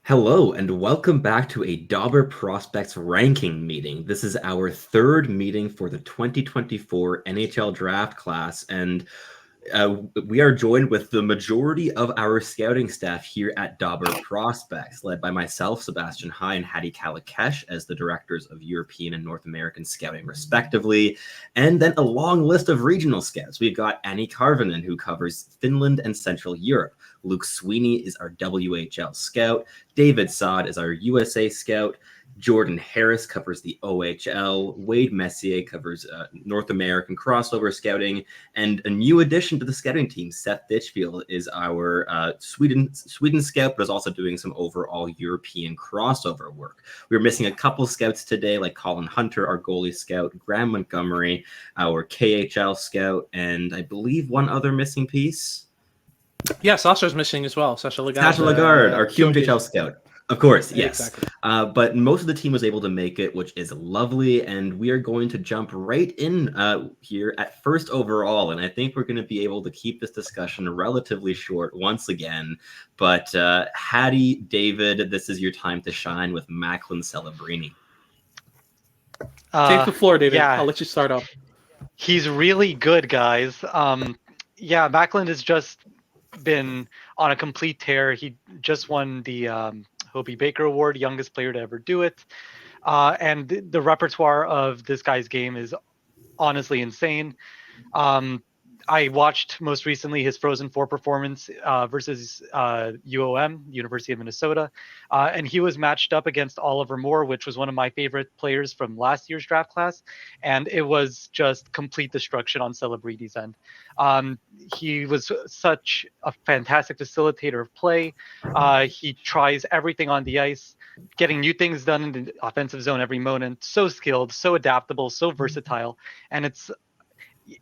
Hello and welcome back to a Dobber Prospects ranking meeting. This is our third meeting for the 2024 NHL Draft class, and we are joined with the majority of our scouting staff here at Dobber Prospects, led by myself, Sebastian High, and Hattie Kalikesh as the directors of European and North American scouting, respectively. And then a long list of regional scouts. We've got Annie Karvinen, who covers Finland and Central Europe. Luke Sweeney is our WHL scout. David Saad is our USA scout. Jordan Harris covers the OHL. Wade Messier covers North American crossover scouting. And a new addition to the scouting team, Seth Ditchfield, is our Sweden scout, but is also doing some overall European crossover work. We were missing a couple scouts today, like Colin Hunter, our goalie scout, Graham Montgomery, our KHL scout, and I believe one other missing piece. Yeah, Sasha's missing as well. Sasha Lagarde, our QMHL scout. Of course, yes. Exactly. But most of the team was able to make it, which is lovely. And we are going to jump right in here at first overall. And I think we're going to be able to keep this discussion relatively short once again. But Hattie, David, this is your time to shine with Macklin Celebrini. Take the floor, David. Yeah. I'll let you start off. He's really good, guys. Yeah, Macklin has just been on a complete tear. He just won the Hobie Baker Award, youngest player to ever do it. And the repertoire of this guy's game is honestly insane. I watched most recently his Frozen 4 performance versus UOM, University of Minnesota. And he was matched up against Oliver Moore, which was one of my favorite players from last year's draft class. And it was just complete destruction on Celebrity's end. He was such a fantastic facilitator of play. He tries everything on the ice, getting new things done in the offensive zone every moment. So skilled, so adaptable, so versatile. And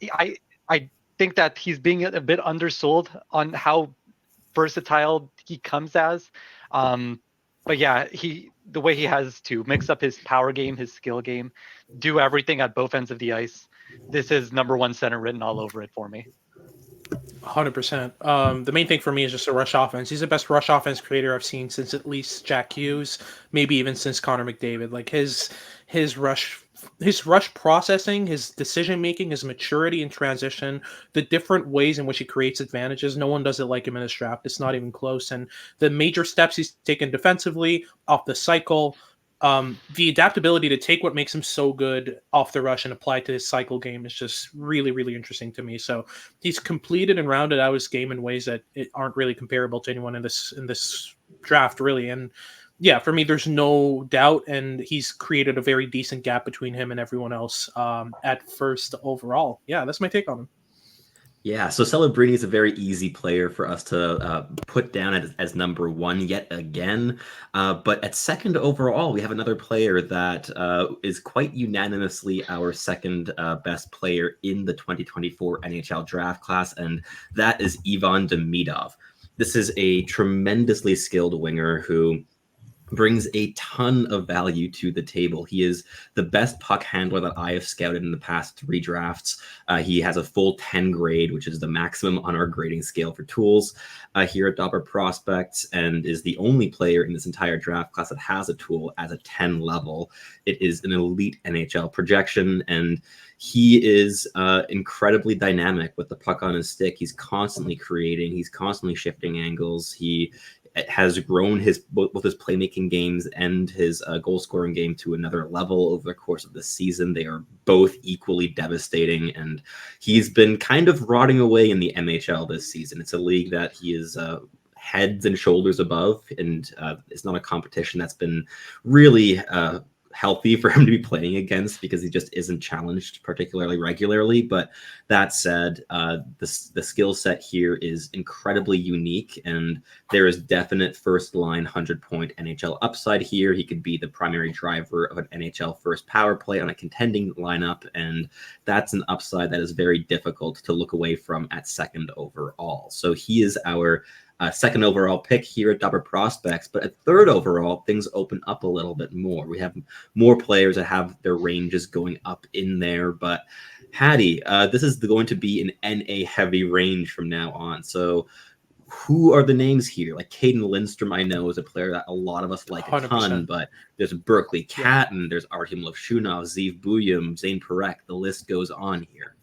I think that he's being a bit undersold on how versatile he comes as. But yeah, the way he has to mix up his power game, his skill game, do everything at both ends of the ice. This is number one center written all over it for me. 100%. The main thing for me is just a rush offense. He's the best rush offense creator I've seen since at least Jack Hughes, maybe even since Connor McDavid. Like his rush processing, his decision making, his maturity in transition, the different ways in which he creates advantages. No one does it like him in this draft. It's not even close. And the major steps he's taken defensively, off the cycle, the adaptability to take what makes him so good off the rush and apply it to his cycle game is just really, really interesting to me. So he's completed and rounded out his game in ways that aren't really comparable to anyone in this draft, really. And yeah, for me, there's no doubt, and he's created a very decent gap between him and everyone else at first overall. Yeah, that's my take on him. Yeah, so Celebrini is a very easy player for us to put down as number one yet again. But at second overall, we have another player that is quite unanimously our second best player in the 2024 NHL draft class, and that is Ivan Demidov. This is a tremendously skilled winger who brings a ton of value to the table. He is the best puck handler that I have scouted in the past 3 drafts. He has a full 10 grade, which is the maximum on our grading scale for tools here at Dobber Prospects, and is the only player in this entire draft class that has a tool as a 10 level. It is an elite NHL projection, and he is incredibly dynamic with the puck on his stick. He's constantly creating. He's constantly shifting angles. He has grown both his playmaking games and his goal scoring game to another level over the course of the season. They are both equally devastating, and he's been kind of rotting away in the MHL this season. It's a league that he is heads and shoulders above, and it's not a competition that's been really healthy for him to be playing against because he just isn't challenged particularly regularly. But that said, the skill set here is incredibly unique, and there is definite first line 100-point NHL upside here. He could be the primary driver of an NHL first power play on a contending lineup, and that's an upside that is very difficult to look away from at second overall. So he is our second overall pick here at Dobber Prospects. But at third overall, things open up a little bit more. We have more players that have their ranges going up in there. But Hattie, this is going to be an NA heavy range from now on. So who are the names here? Like Caden Lindstrom, I know, is a player that a lot of us like a ton, 100%. but there's Berkeley Catton, there's Artem Lovshunov, Zeev Buyum, Zane Perek. The list goes on here.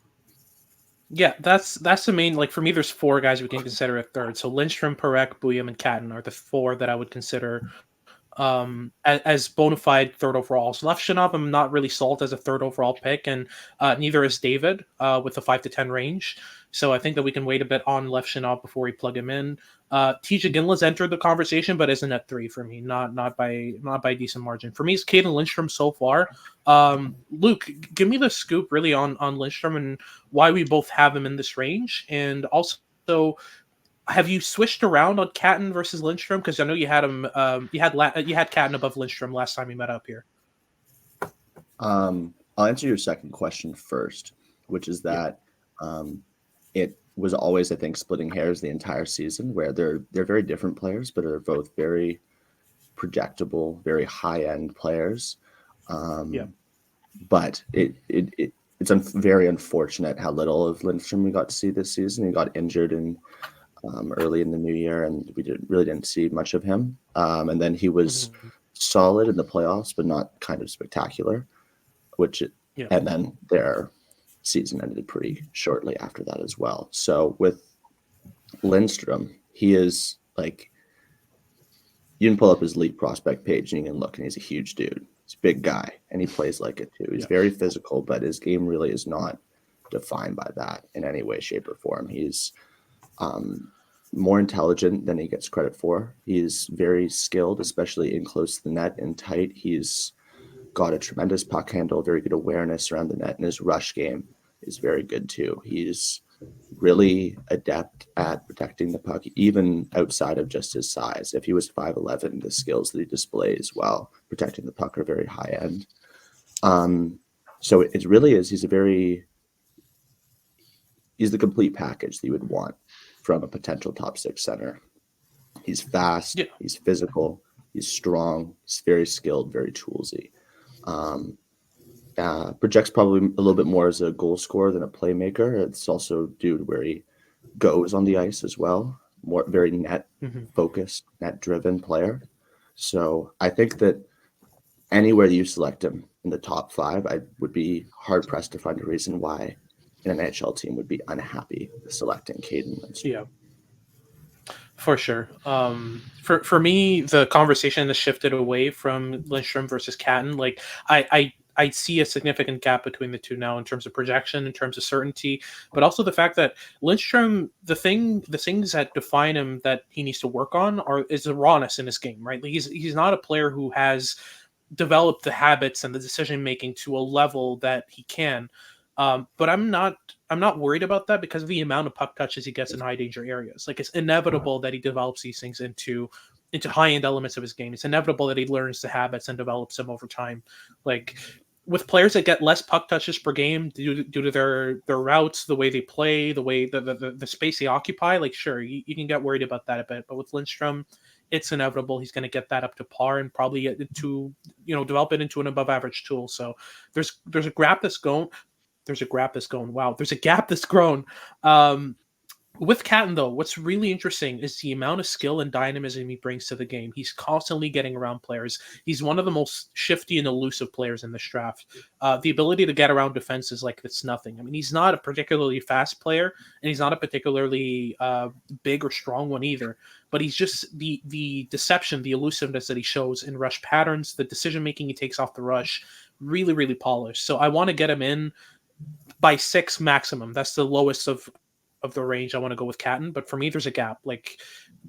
Yeah, that's the main. Like for me, there's 4 guys we can consider a third. So Lindstrom, Perek, Buyum, and Catton are the 4 that I would consider as bona fide third overall. So Levshinov, I'm not really sold as a third overall pick, and neither is David with the 5 to 10 range. So I think that we can wait a bit on Levshinov before we plug him in. TJ Ginla's entered the conversation, but isn't at 3 for me. Not by a decent margin. For me, it's Caden Lindstrom so far. Luke, give me the scoop really on Lindstrom and why we both have him in this range, and also. Have you switched around on Catton versus Lindstrom? Because I know you had him. You had Catton above Lindstrom last time we met up here. I'll answer your second question first, which is that it was always, I think, splitting hairs the entire season, where they're very different players, but are both very projectable, very high end players. But it's very unfortunate how little of Lindstrom we got to see this season. He got injured early in the new year, and we really didn't see much of him. And then he was solid in the playoffs, but not kind of spectacular. And then their season ended pretty shortly after that as well. So with Lindstrom, he is like, you can pull up his elite prospect page and you can look, and he's a huge dude. He's a big guy, and he plays like it too. He's very physical, but his game really is not defined by that in any way, shape, or form. He's more intelligent than he gets credit for. He's very skilled, especially in close to the net and tight. He's got a tremendous puck handle, very good awareness around the net, and his rush game is very good too. He's really adept at protecting the puck, even outside of just his size. If he was 5'11", the skills that he displays while protecting the puck are very high end. So it really is, he's the complete package that you would want from a potential top 6 center. He's fast, he's physical, he's strong, he's very skilled, very toolsy. Projects probably a little bit more as a goal scorer than a playmaker. It's also dude where he goes on the ice as well, more very net focused, net driven player. So I think that anywhere you select him in the top 5, I would be hard pressed to find a reason why an NHL team would be unhappy with selecting Caden Lindstrom. Yeah, for sure. For me, the conversation has shifted away from Lindstrom versus Catton. Like I see a significant gap between the two now in terms of projection, in terms of certainty, but also the fact that Lindstrom, the things that define him that he needs to work on is the rawness in his game, right? Like he's not a player who has developed the habits and the decision making to a level that he can. But I'm not worried about that because of the amount of puck touches he gets in high danger areas. Like it's inevitable that he develops these things into high end elements of his game. It's inevitable that he learns the habits and develops them over time. Like with players that get less puck touches per game due to their routes, the way they play, the way the space they occupy, like sure, you can get worried about that a bit. But with Lindstrom, it's inevitable he's going to get that up to par and probably develop it into an above average tool. So there's a gap that's going. Wow, there's a gap that's grown. With Catton, though, what's really interesting is the amount of skill and dynamism he brings to the game. He's constantly getting around players. He's one of the most shifty and elusive players in this draft. The ability to get around defenses like it's nothing. I mean, he's not a particularly fast player, and he's not a particularly big or strong one either. But he's just the deception, the elusiveness that he shows in rush patterns, the decision-making he takes off the rush, really, really polished. So I want to get him in by 6 maximum. That's the lowest of the range I want to go with Catton, but for me there's a gap. Like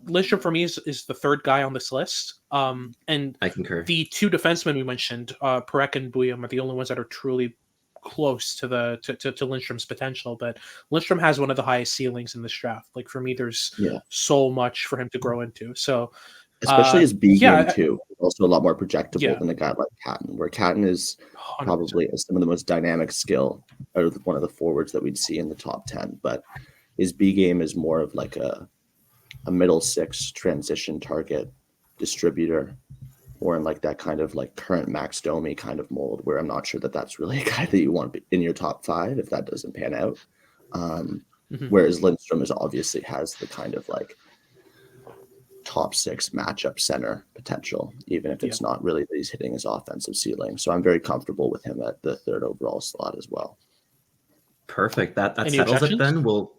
Lindstrom for me is the third guy on this list. And I concur. The 2 defensemen we mentioned, Perek and Buyum, are the only ones that are truly close to to Lindstrom's potential. But Lindstrom has one of the highest ceilings in this draft. Like for me, there's so much for him to grow into. So especially his B game too, also a lot more projectable than a guy like Catton, where Catton is 100%. Probably some of the most dynamic skill out of one of the forwards that we'd see in the top 10. But his B game is more of like a middle 6 transition target distributor, or in like that kind of like current Max Domi kind of mold, where I'm not sure that that's really a guy that you want in your top 5 if that doesn't pan out. Whereas Lindstrom obviously has the kind of like top 6 matchup center potential, even if it's not really that he's hitting his offensive ceiling. So I'm very comfortable with him at the 3rd overall slot as well. Perfect. That Any settles it objections? then. We'll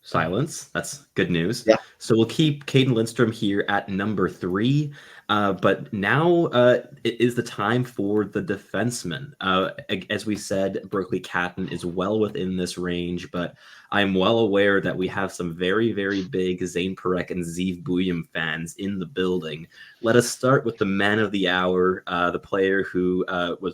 silence. That's good news. Yeah. So we'll keep Caden Lindstrom here at number 3. But now it is the time for the defenseman. As we said, Berkeley Catton is well within this range, but I'm well aware that we have some very, very big Zane Parekh and Zeev Buium fans in the building. Let us start with the man of the hour, the player who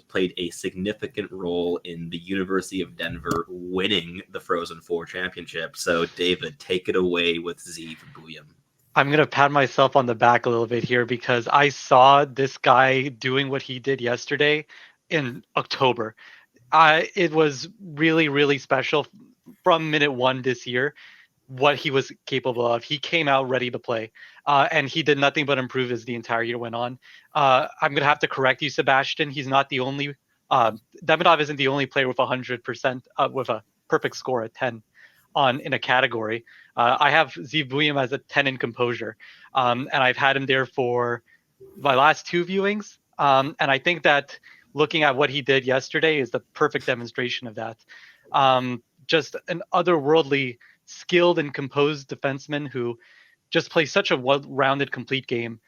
played a significant role in the University of Denver winning the Frozen Four championship. So, David, take it away with Zeev Buium. I'm going to pat myself on the back a little bit here because I saw this guy doing what he did yesterday in October. It was really, really special from minute 1 this year, what he was capable of. He came out ready to play, and he did nothing but improve as the entire year went on. I'm going to have to correct you, Sebastian. He's not the only Demidov isn't the only player with 100% with a perfect score at 10 in a category. I have Zeev Buium as a 10 in composure, and I've had him there for my last 2 viewings. And I think that looking at what he did yesterday is the perfect demonstration of that. Just an otherworldly, skilled and composed defenseman who just plays such a well-rounded, complete game.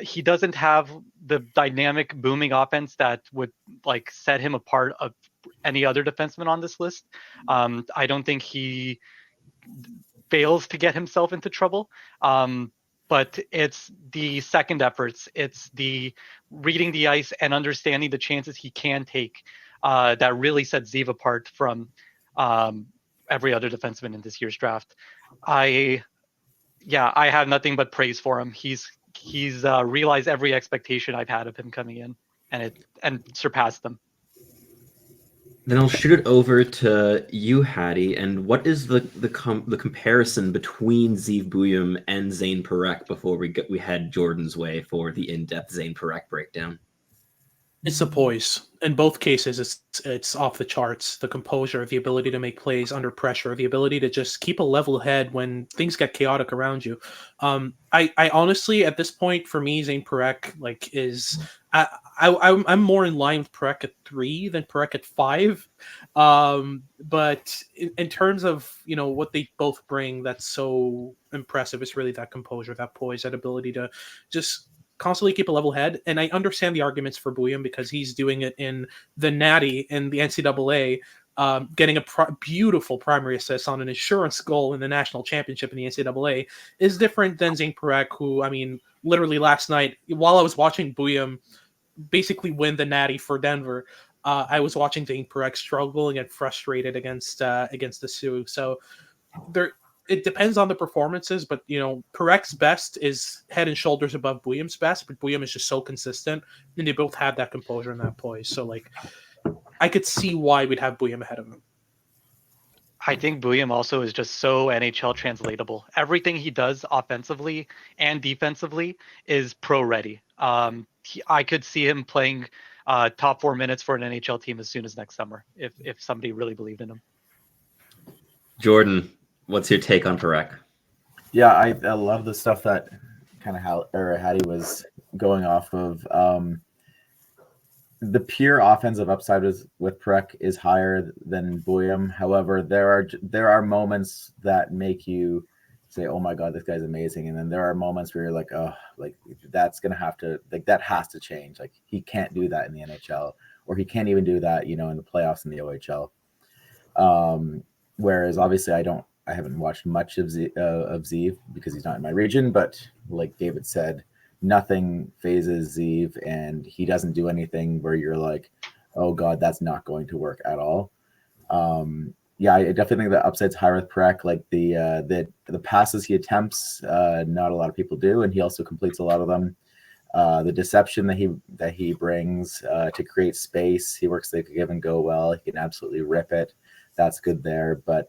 He doesn't have the dynamic, booming offense that would like set him apart of any other defenseman on this list. I don't think he fails to get himself into trouble. But it's the second efforts, it's the reading the ice and understanding the chances he can take that really sets Zeev apart from every other defenseman in this year's draft. I have nothing but praise for him. He's realized every expectation I've had of him coming in, and surpassed them. Then I'll shoot it over to you, Hattie. And what is the comparison between Zeev Buium and Zane Parekh before we head Jordan's way for the in-depth Zane Parekh breakdown? It's the poise. In both cases, it's off the charts. The composure, the ability to make plays under pressure, the ability to just keep a level head when things get chaotic around you. I honestly, at this point, for me, Zane Parekh is I'm more in line with Parekh at 3 than Parekh at 5. But in terms of what they both bring, that's so impressive. It's really that composure, that poise, that ability to just constantly keep a level head. And I understand the arguments for Buium because he's doing it in the Natty in the NCAA, getting a beautiful primary assist on an insurance goal in the national championship in the NCAA is different than Zane Parekh, who, literally last night, while I was watching Buium basically win the Natty for Denver, I was watching Zane Parekh struggle and get frustrated against the Sioux. So it depends on the performances, but Parekh's best is head and shoulders above Buium's best, but Buium is just so consistent, and they both have that composure and that poise. So I could see why we'd have Buium ahead of him. I think Buium also is just so NHL translatable. Everything he does offensively and defensively is pro ready. I could see him playing top 4 minutes for an NHL team as soon as next summer if somebody really believed in him. Jordan, what's your take on Parekh? Yeah, I love the stuff that kind of Hattie was going off of. The pure offensive upside with Parekh is higher than Buium. However, there are moments that make you say, "Oh my God, this guy's amazing," and then there are moments where you're like, "Oh, that's gonna have to that has to change. He can't do that in the NHL, or he can't even do that, in the playoffs in the OHL." Whereas obviously I haven't watched much of Zeev because he's not in my region, but like David said, nothing phases Zeev, and he doesn't do anything where you're like, oh God, that's not going to work at all. I definitely think the upside's higher with Parekh. The passes he attempts, not a lot of people do, and he also completes a lot of them. The deception that he brings to create space, he works the give and go well. He can absolutely rip it. That's good there, but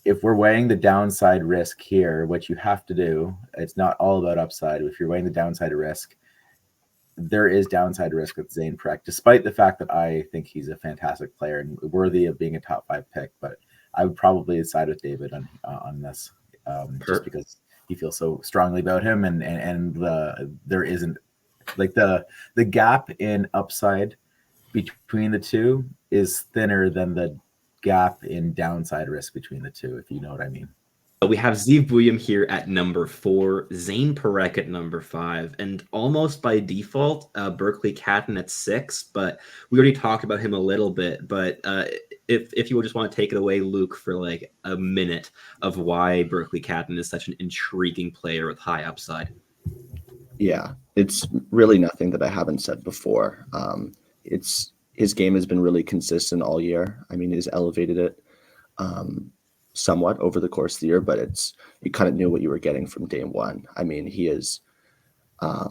if we're weighing the downside risk here, what you have to do, it's not all about upside. If you're weighing the downside risk, there is downside risk with Zane Parekh, despite the fact that I think he's a fantastic player and worthy of being a top 5 pick. But I would probably side with David on this, just because he feels so strongly about him, and there isn't like the gap in upside between the two is thinner than the gap in downside risk between the two, if you know what I mean. We have Zeev Buium here at number 4, Zane Parekh at number 5, and almost by default, Berkeley Catton at 6. But we already talked about him a little bit. But if you would just want to take it away, Luke, for like a minute of why Berkeley Catton is such an intriguing player with high upside. Yeah, it's really nothing that I haven't said before. His game has been really consistent all year. I mean, he's elevated it somewhat over the course of the year, but you kind of knew what you were getting from day one. I mean, he is a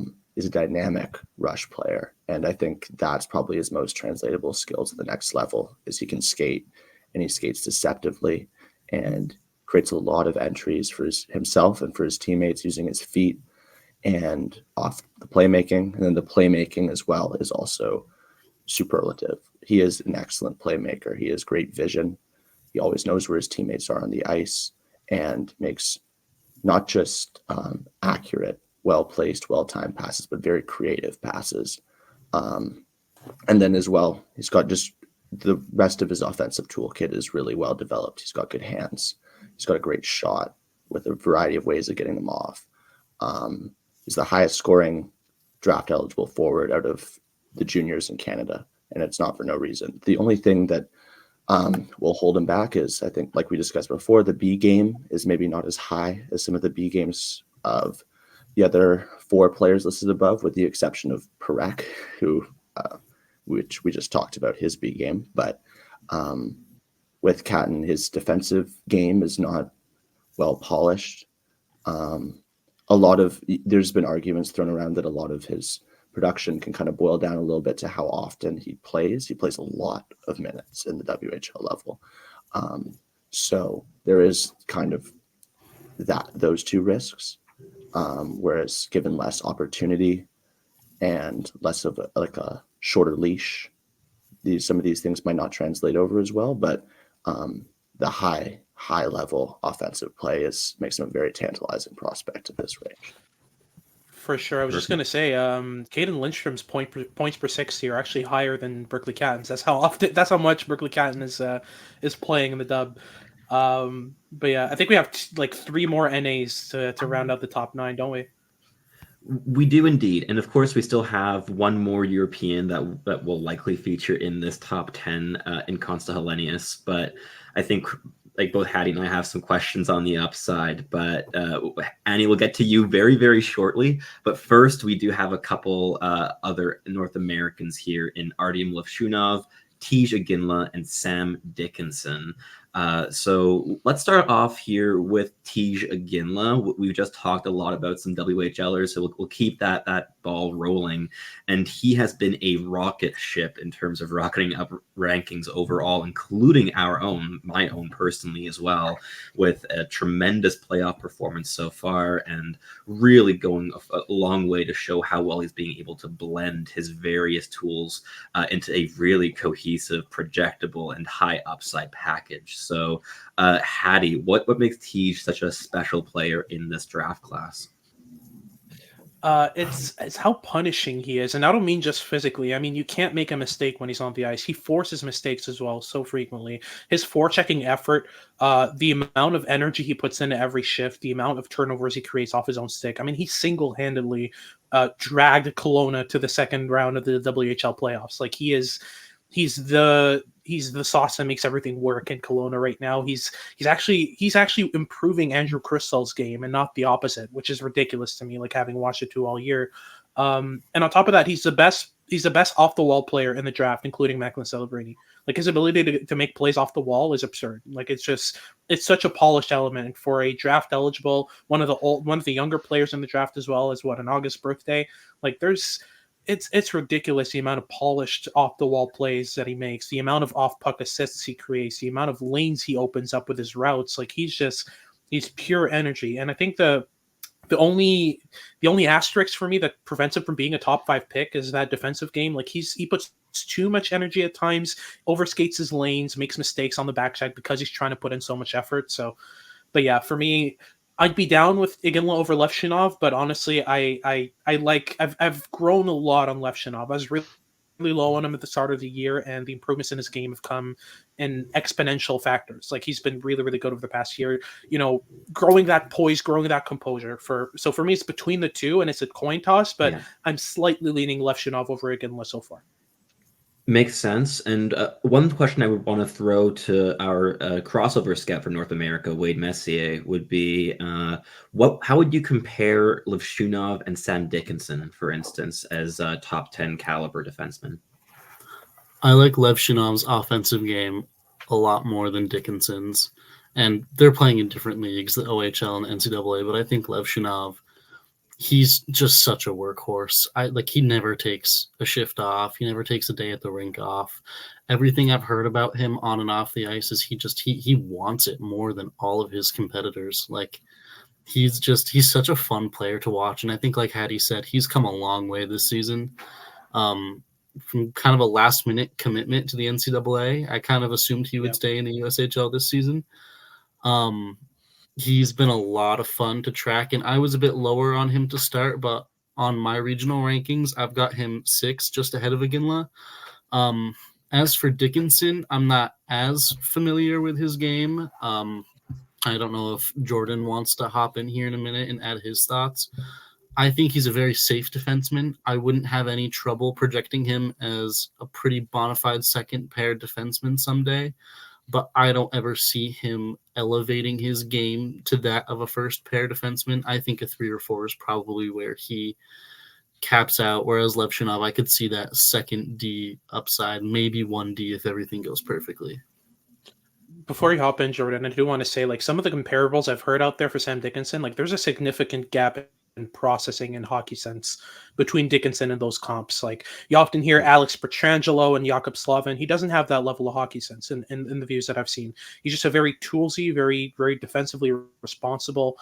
dynamic rush player, and I think that's probably his most translatable skill to the next level is he can skate, and he skates deceptively and creates a lot of entries for himself and for his teammates using his feet and off the playmaking. And then the playmaking as well is also superlative. He is an excellent playmaker. He has great vision. He always knows where his teammates are on the ice and makes not just accurate, well-placed, well-timed passes, but very creative passes. And then as well, he's got just the rest of his offensive toolkit is really well developed. He's got good hands. He's got a great shot with a variety of ways of getting them off. He's the highest scoring draft eligible forward out of the juniors in Canada, and it's not for no reason. The only thing that will hold him back is, I think, like we discussed before, the B game is maybe not as high as some of the B games of the other 4 players listed above, with the exception of Parekh, who, which we just talked about his B game. But with Catton, his defensive game is not well polished. There's been arguments thrown around that a lot of his production can kind of boil down a little bit to how often he plays. He plays a lot of minutes in the WHL level. So there is kind of those 2 risks. Whereas given less opportunity and less of a shorter leash, some of these things might not translate over as well. But the high level offensive play makes him a very tantalizing prospect at this range. For sure. I was just going to say, Caden Lindstrom's points per 60 are actually higher than Berkeley Catton's. That's how much Berkeley Catton is playing in the dub. But yeah, I think we have 3 more NAs to round out the top 9, don't we? We do indeed. And of course, we still have one more European that will likely feature in this top 10 in Consta Hellenius. But I think both Hattie and I have some questions on the upside, but Annie will get to you very, very shortly. But first, we do have a couple other North Americans here in Artyom Levshunov, Tej Aginla, and Sam Dickinson. So let's start off here with Tej Aginla. We've just talked a lot about some WHLers, so we'll keep that ball rolling. And he has been a rocket ship in terms of rocketing up rankings overall, including my own personally as well, with a tremendous playoff performance so far, and really going a long way to show how well he's being able to blend his various tools into a really cohesive, projectable, and high upside package. So, Hattie, what makes Tej such a special player in this draft class? It's how punishing he is, and I don't mean just physically. I mean, you can't make a mistake when he's on the ice. He forces mistakes as well so frequently. His forechecking effort, the amount of energy he puts into every shift, the amount of turnovers he creates off his own stick. I mean, he single-handedly dragged Kelowna to the second round of the WHL playoffs. Like he's the sauce that makes everything work in Kelowna right now. He's actually improving Andrew Crystal's game and not the opposite, which is ridiculous to me, like having watched the 2 all year. And on top of that, he's the best off the wall player in the draft, including Macklin Celebrini. Like his ability to make plays off the wall is absurd. Like it's such a polished element. And for a draft eligible, one of the younger players in the draft as well, is an August birthday. Like it's ridiculous the amount of polished off the wall plays that he makes, the amount of off puck assists he creates, the amount of lanes he opens up with his routes. Like he's pure energy. And I think the only asterisk for me that prevents him from being a top 5 pick is that defensive game. Like he puts too much energy at times, overskates his lanes, makes mistakes on the backside because he's trying to put in so much effort. So, but yeah, for me, I'd be down with Iginla over Levshunov, but honestly, I've grown a lot on Levshunov. I was really low on him at the start of the year, and the improvements in his game have come in exponential factors. Like, he's been really, really good over the past year. Growing that poise, growing that composure. So for me, it's between the two, and it's a coin toss. But I'm slightly leaning Levshunov over Iginla so far. Makes sense. And one question I would want to throw to our crossover scout for North America, Wade Messier, would be how would you compare Levshunov and Sam Dickinson, for instance, as top 10 caliber defensemen? I like Levshunov's offensive game a lot more than Dickinson's. And they're playing in different leagues, the OHL and the NCAA, but I think Levshunov, he's just such a workhorse. He never takes a shift off. He never takes a day at the rink off. Everything I've heard about him on and off the ice is he wants it more than all of his competitors. He's such a fun player to watch. And I think, like Hattie said, he's come a long way this season. From kind of a last minute commitment to the NCAA, I kind of assumed he would stay in the USHL this season. He's been a lot of fun to track, and I was a bit lower on him to start, but on my regional rankings, I've got him 6, just ahead of Iginla. As for Dickinson, I'm not as familiar with his game. I don't know if Jordan wants to hop in here in a minute and add his thoughts. I think he's a very safe defenseman. I wouldn't have any trouble projecting him as a pretty bona fide second pair defenseman someday, but I don't ever see him elevating his game to that of a first pair defenseman. I think a 3 or 4 is probably where he caps out, whereas Levshunov, I could see that second D upside, maybe 1D if everything goes perfectly. Before you hop in, Jordan, I do want to say, some of the comparables I've heard out there for Sam Dickinson, there's a significant gap in processing and hockey sense between Dickinson and those comps. You often hear Alex Pietrangelo and Jakub Slavin. He doesn't have that level of hockey sense in the views that I've seen. He's just a very toolsy, very, very defensively responsible,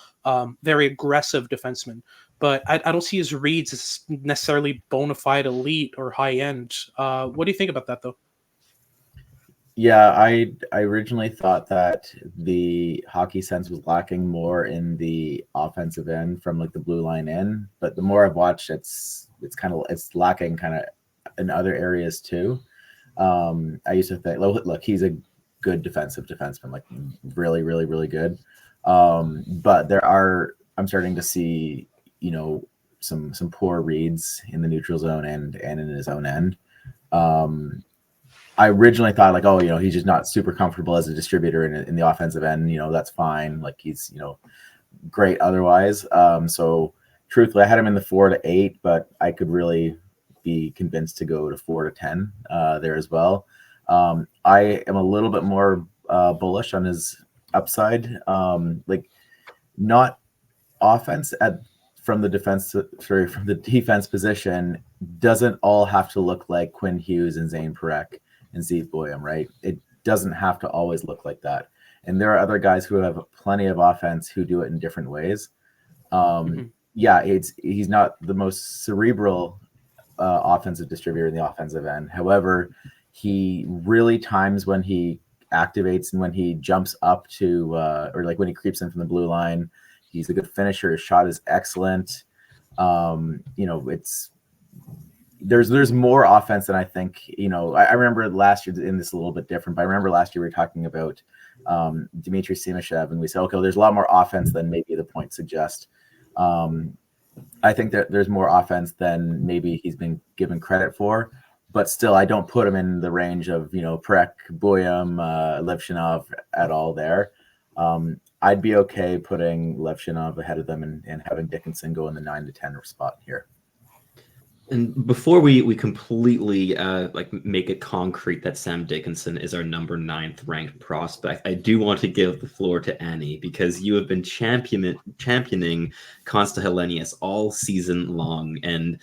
very aggressive defenseman. But I don't see his reads as necessarily bona fide elite or high end. What do you think about that, though? Yeah, I originally thought that the hockey sense was lacking more in the offensive end from the blue line in, but the more I've watched, it's lacking kind of in other areas too. I used to think, look, he's a good defensive defenseman, really, really, really good. But I'm starting to see, some poor reads in the neutral zone and in his own end. I originally thought he's just not super comfortable as a distributor in the offensive end. That's fine. He's, great otherwise. So truthfully, I had him in the 4 to 8, but I could really be convinced to go to 4 to 10 there as well. I am a little bit more bullish on his upside. Not offense from the defense position doesn't all have to look like Quinn Hughes and Zane Parekh and Zeev Boyum, right? It doesn't have to always look like that. And there are other guys who have plenty of offense who do it in different ways. Yeah, he's not the most cerebral offensive distributor in the offensive end. However, he really times when he activates and when he jumps up to, or when he creeps in from the blue line. He's a good finisher. His shot is excellent. There's more offense than I think. I remember last year, in this a little bit different, but I remember last year we were talking about Dmitry Simashev, and we said, okay, there's a lot more offense than maybe the points suggest. I think that there's more offense than maybe he's been given credit for, but still, I don't put him in the range of Parekh, Boyum, Levshunov at all there. I'd be okay putting Levshunov ahead of them and having Dickinson go in the 9 to 10 spot here. And before we completely make it concrete that Sam Dickinson is our number 9th ranked prospect, I do want to give the floor to Annie, because you have been championing Konsta Helenius all season long, and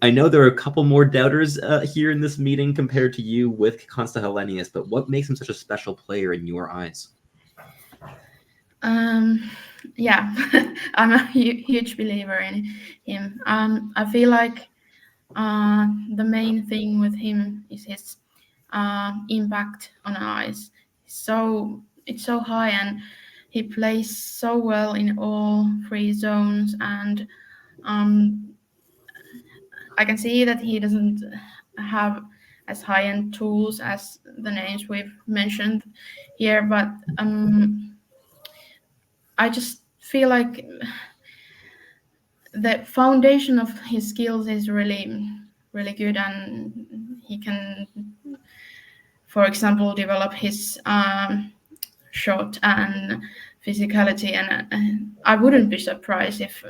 I know there are a couple more doubters here in this meeting compared to you with Konsta Helenius, but what makes him such a special player in your eyes? Yeah, I'm a huge believer in him. I feel like the main thing with him is his impact on ice. It's so high, and he plays so well in all 3 zones, and I can see that he doesn't have as high-end tools as the names we've mentioned here, but I just feel like the foundation of his skills is really, really good, and he can, for example, develop his shot and physicality, and I wouldn't be surprised if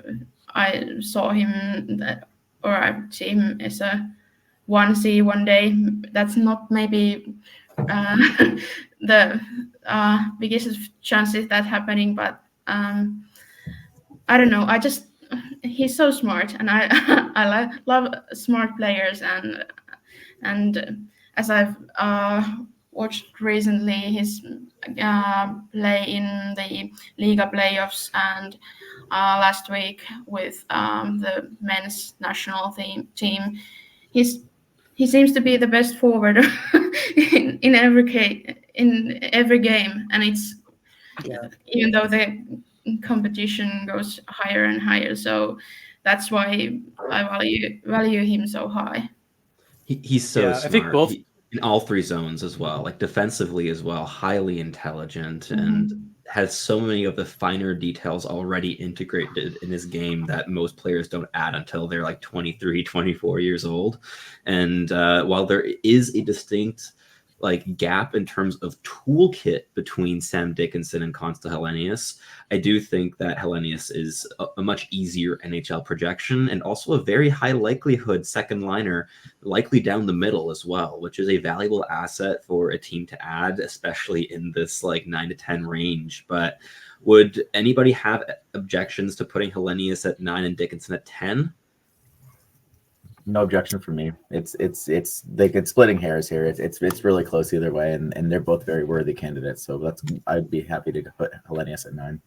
I saw him or I see him as a 1C one day. That's not maybe the biggest chances that happening, but I don't know. He's so smart, and I love smart players, and as I've watched recently his play in the Liga playoffs and last week with the men's national team, he seems to be the best forward in every game, and it's even though the competition goes higher and higher, so that's why I value him so high. He's so smart. I think both in all 3 zones as well, like defensively as well, highly intelligent, and has so many of the finer details already integrated in his game that most players don't add until they're like 23, 24 years old. And while there is a distinct like gap in terms of toolkit between Sam Dickinson and Consta Helenius, I do think that Helenius is a much easier NHL projection, and also a very high likelihood second liner, likely down the middle as well, which is a valuable asset for a team to add, especially in this like 9 to 10 range. But would anybody have objections to putting Helenius at 9 and Dickinson at 10? No objection from me. It's like it's splitting hairs here. It's really close either way, and they're both very worthy candidates. So I'd be happy to put Helenius at 9.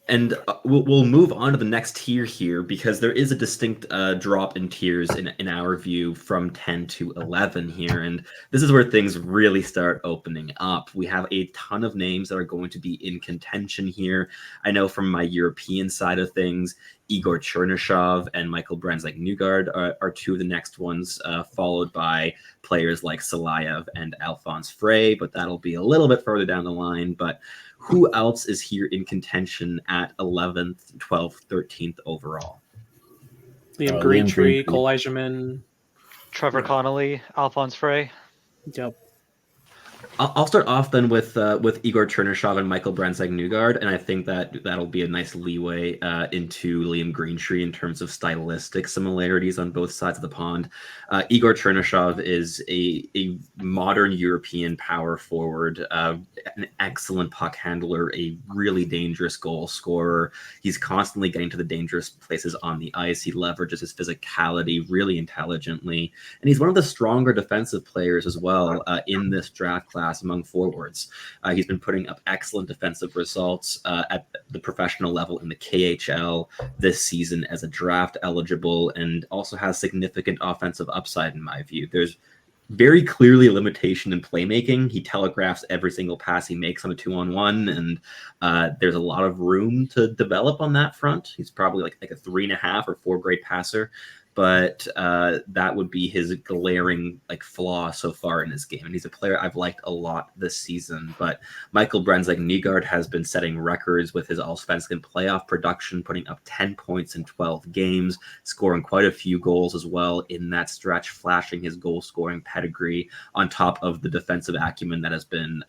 And we'll move on to the next tier here, because there is a distinct drop in tiers in our view from 10 to 11 here. And this is where things really start opening up. We have a ton of names that are going to be in contention here. I know from my European side of things, Igor Chernyshov and Michael Brandsegg-Nygard are 2 of the next ones, followed by players like Salayev and Alphonse Frey, but that'll be a little bit further down the line. But who else is here in contention at 11th, 12th, 13th overall? Liam Greentree, Cole Eiserman, Trevor Connolly, Alphonse Frey. Yep. I'll start off then with Igor Chernyshov and Michael Brandsegg-Nygard, and I think that'll be a nice leeway into Liam Greentree in terms of stylistic similarities on both sides of the pond. Igor Chernyshov is a modern European power forward, an excellent puck handler, a really dangerous goal scorer. He's constantly getting to the dangerous places on the ice. He leverages his physicality really intelligently, and he's one of the stronger defensive players as well in this draft class among forwards. He's been putting up excellent defensive results at the professional level in the KHL this season as a draft eligible, and also has significant offensive upside in my view. There's very clearly a limitation in playmaking. He telegraphs every single pass he makes on a 2-on-1, and there's a lot of room to develop on that front. He's probably like a 3.5 or 4 grade passer, but that would be his glaring flaw so far in his game. And he's a player I've liked a lot this season. But Michael Brandsegg-Nygard has been setting records with his Allsvenskan playoff production, putting up 10 points in 12 games, scoring quite a few goals as well in that stretch, flashing his goal-scoring pedigree on top of the defensive acumen that has been,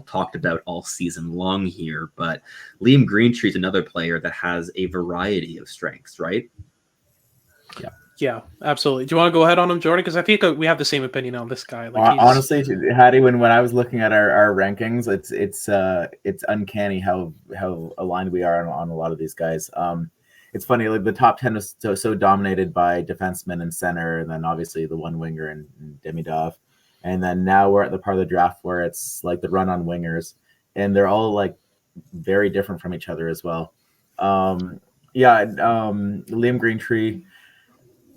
talked about all season long here. But Liam Greentree is another player that has a variety of strengths, right? Yeah, absolutely. Do you want to go ahead on him, Jordan? Because I think we have the same opinion on this guy. Honestly, Hattie, when I was looking at our rankings, it's uncanny how aligned we are on a lot of these guys. It's funny, the top 10 is so dominated by defensemen and center, and then obviously the one winger and Demidov, and then now we're at the part of the draft where it's like the run on wingers, and they're all very different from each other as well. Liam Greentree.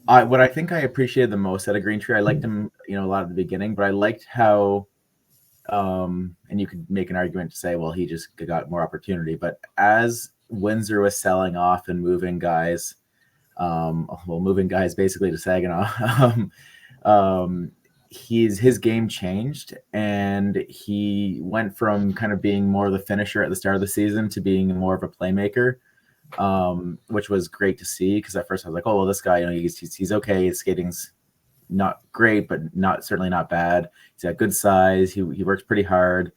What I think I appreciated the most out of Greentree, I liked him, a lot at the beginning, but I liked how And you could make an argument to say, well, he just got more opportunity. But as Windsor was selling off and moving guys, moving guys basically to Saginaw, his game changed, and he went from kind of being more of the finisher at the start of the season to being more of a playmaker, which was great to see, because at first I was like, oh, well, this guy, you know, he's okay. His skating's not great, but certainly not bad. He's got good size. He works pretty hard.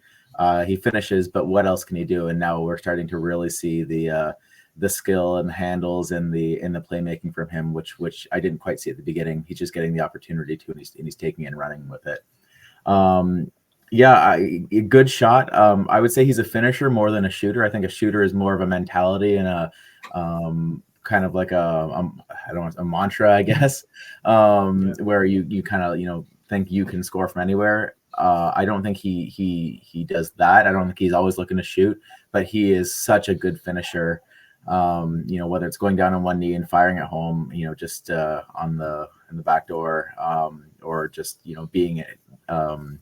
He finishes, but what else can he do? And now we're starting to really see the skill and the handles and the playmaking from him, which I didn't quite see at the beginning. He's just getting the opportunity to, and he's taking it and running with it. A good shot. I would say he's a finisher more than a shooter. I think a shooter is more of a mentality and a kind of like a mantra, I guess, where you kind of, you know, think you can score from anywhere. I don't think he does that. I don't think he's always looking to shoot, but he is such a good finisher. You know, whether it's going down on one knee and firing at home, you know, just in the back door, or just, you know, being it, you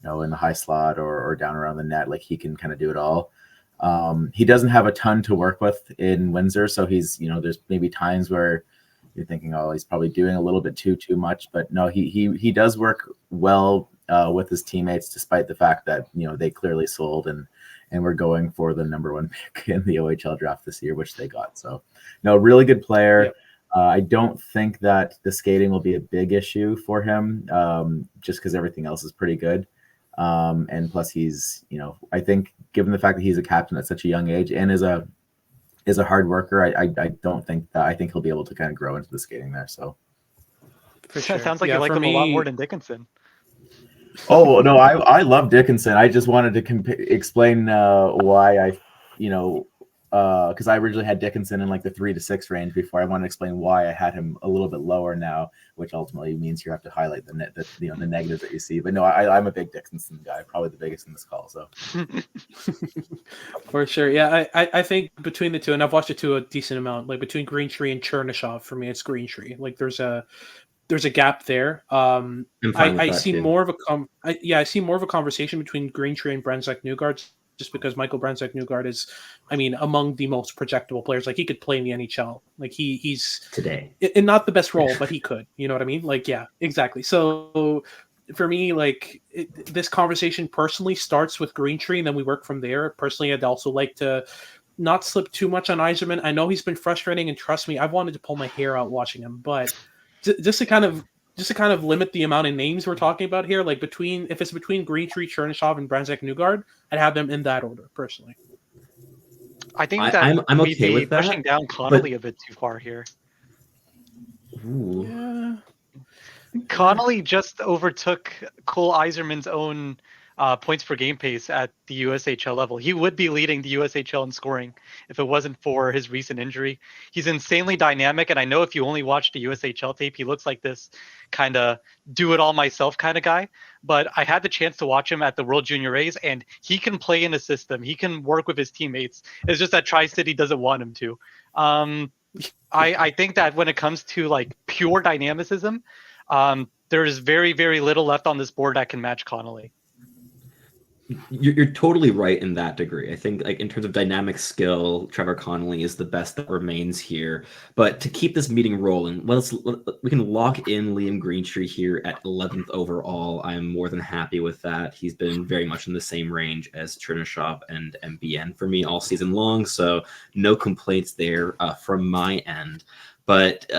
know, in the high slot or down around the net, like he can kind of do it all. He doesn't have a ton to work with in Windsor, so he's, you know, there's maybe times where you're thinking, oh, he's probably doing a little bit too much, but no, he does work well with his teammates, despite the fact that, you know, they clearly sold and we're going for the #1 pick in the OHL draft this year, which they got. So, no, really good player. Yep. I don't think that the skating will be a big issue for him, just because everything else is pretty good. And plus he's, you know, I think given the fact that he's a captain at such a young age and is a hard worker, I don't think that, I think he'll be able to kind of grow into the skating there. So for sure. Sounds like you like him a lot more than Dickinson. Oh no, I love Dickinson. I just wanted to explain why I, you know, because I originally had Dickinson in like the 3 to 6 range before. I want to explain why I had him a little bit lower now, which ultimately means you have to highlight the negatives that you see. But no, I'm a big Dickinson guy, probably the biggest in this call. So for sure, yeah, I think between the two, and I've watched it to a decent amount, like between Greentree and Chernyshov, for me, it's Greentree. Like there's a gap there. I see more of a conversation between Greentree and Brandsegg-Nygard, just because Michael Brandsegg-Nygard is, I mean, among the most projectable players. Like he could play in the NHL. Like he's today in not the best role, but he could. You know what I mean? Like, yeah, exactly. So for me, like this conversation personally starts with Greentree, and then we work from there. Personally, I'd also like to not slip too much on Yzerman. I know he's been frustrating, and trust me, I've wanted to pull my hair out watching him, but just to kind of limit the amount of names we're talking about here, like if it's between Greentree, Chernyshov, and Brandsegg-Nygard, I'd have them in that order personally. I think that I'm we'd okay be with that, pushing down Connolly a bit too far here. Ooh. Yeah. Connolly just overtook Cole Yzerman's own points per game pace at the USHL level. He would be leading the USHL in scoring if it wasn't for his recent injury. He's insanely dynamic, and I know if you only watch the USHL tape, he looks like this kind of do-it-all-myself kind of guy. But I had the chance to watch him at the World Junior A's, and he can play in a system. He can work with his teammates. It's just that Tri-City doesn't want him to. I think that when it comes to like pure dynamicism, there is very, very little left on this board that can match Connolly. You're totally right in that degree. I think, like, in terms of dynamic skill, Trevor Connolly is the best that remains here. But to keep this meeting rolling, we can lock in Liam Greentree here at 11th overall. I'm more than happy with that. He's been very much in the same range as Chernyshov and MBN for me all season long, so no complaints there from my end. But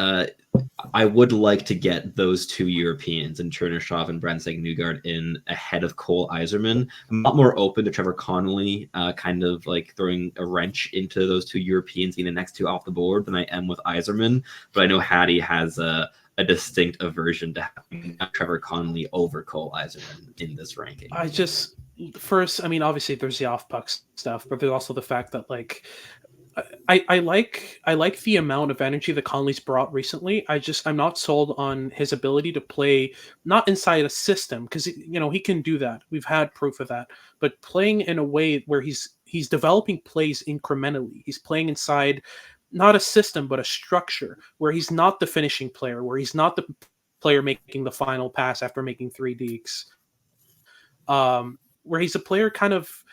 I would like to get those two Europeans, and Chernyshov and Brandsegg-Nygard, in ahead of Cole Yzerman. I'm a lot more open to Trevor Connolly kind of like throwing a wrench into those two Europeans being the next two off the board than I am with Yzerman. But I know Hattie has a distinct aversion to having Trevor Connolly over Cole Yzerman in this ranking. I mean, obviously there's the off-puck stuff, but there's also the fact that, like, I like the amount of energy that Connolly's brought recently. I'm not sold on his ability to play not inside a system, because he can do that. We've had proof of that. But playing in a way where he's developing plays incrementally. He's playing inside not a system but a structure where he's not the finishing player, where he's not the player making the final pass after making 3 dekes. where he's a player kind of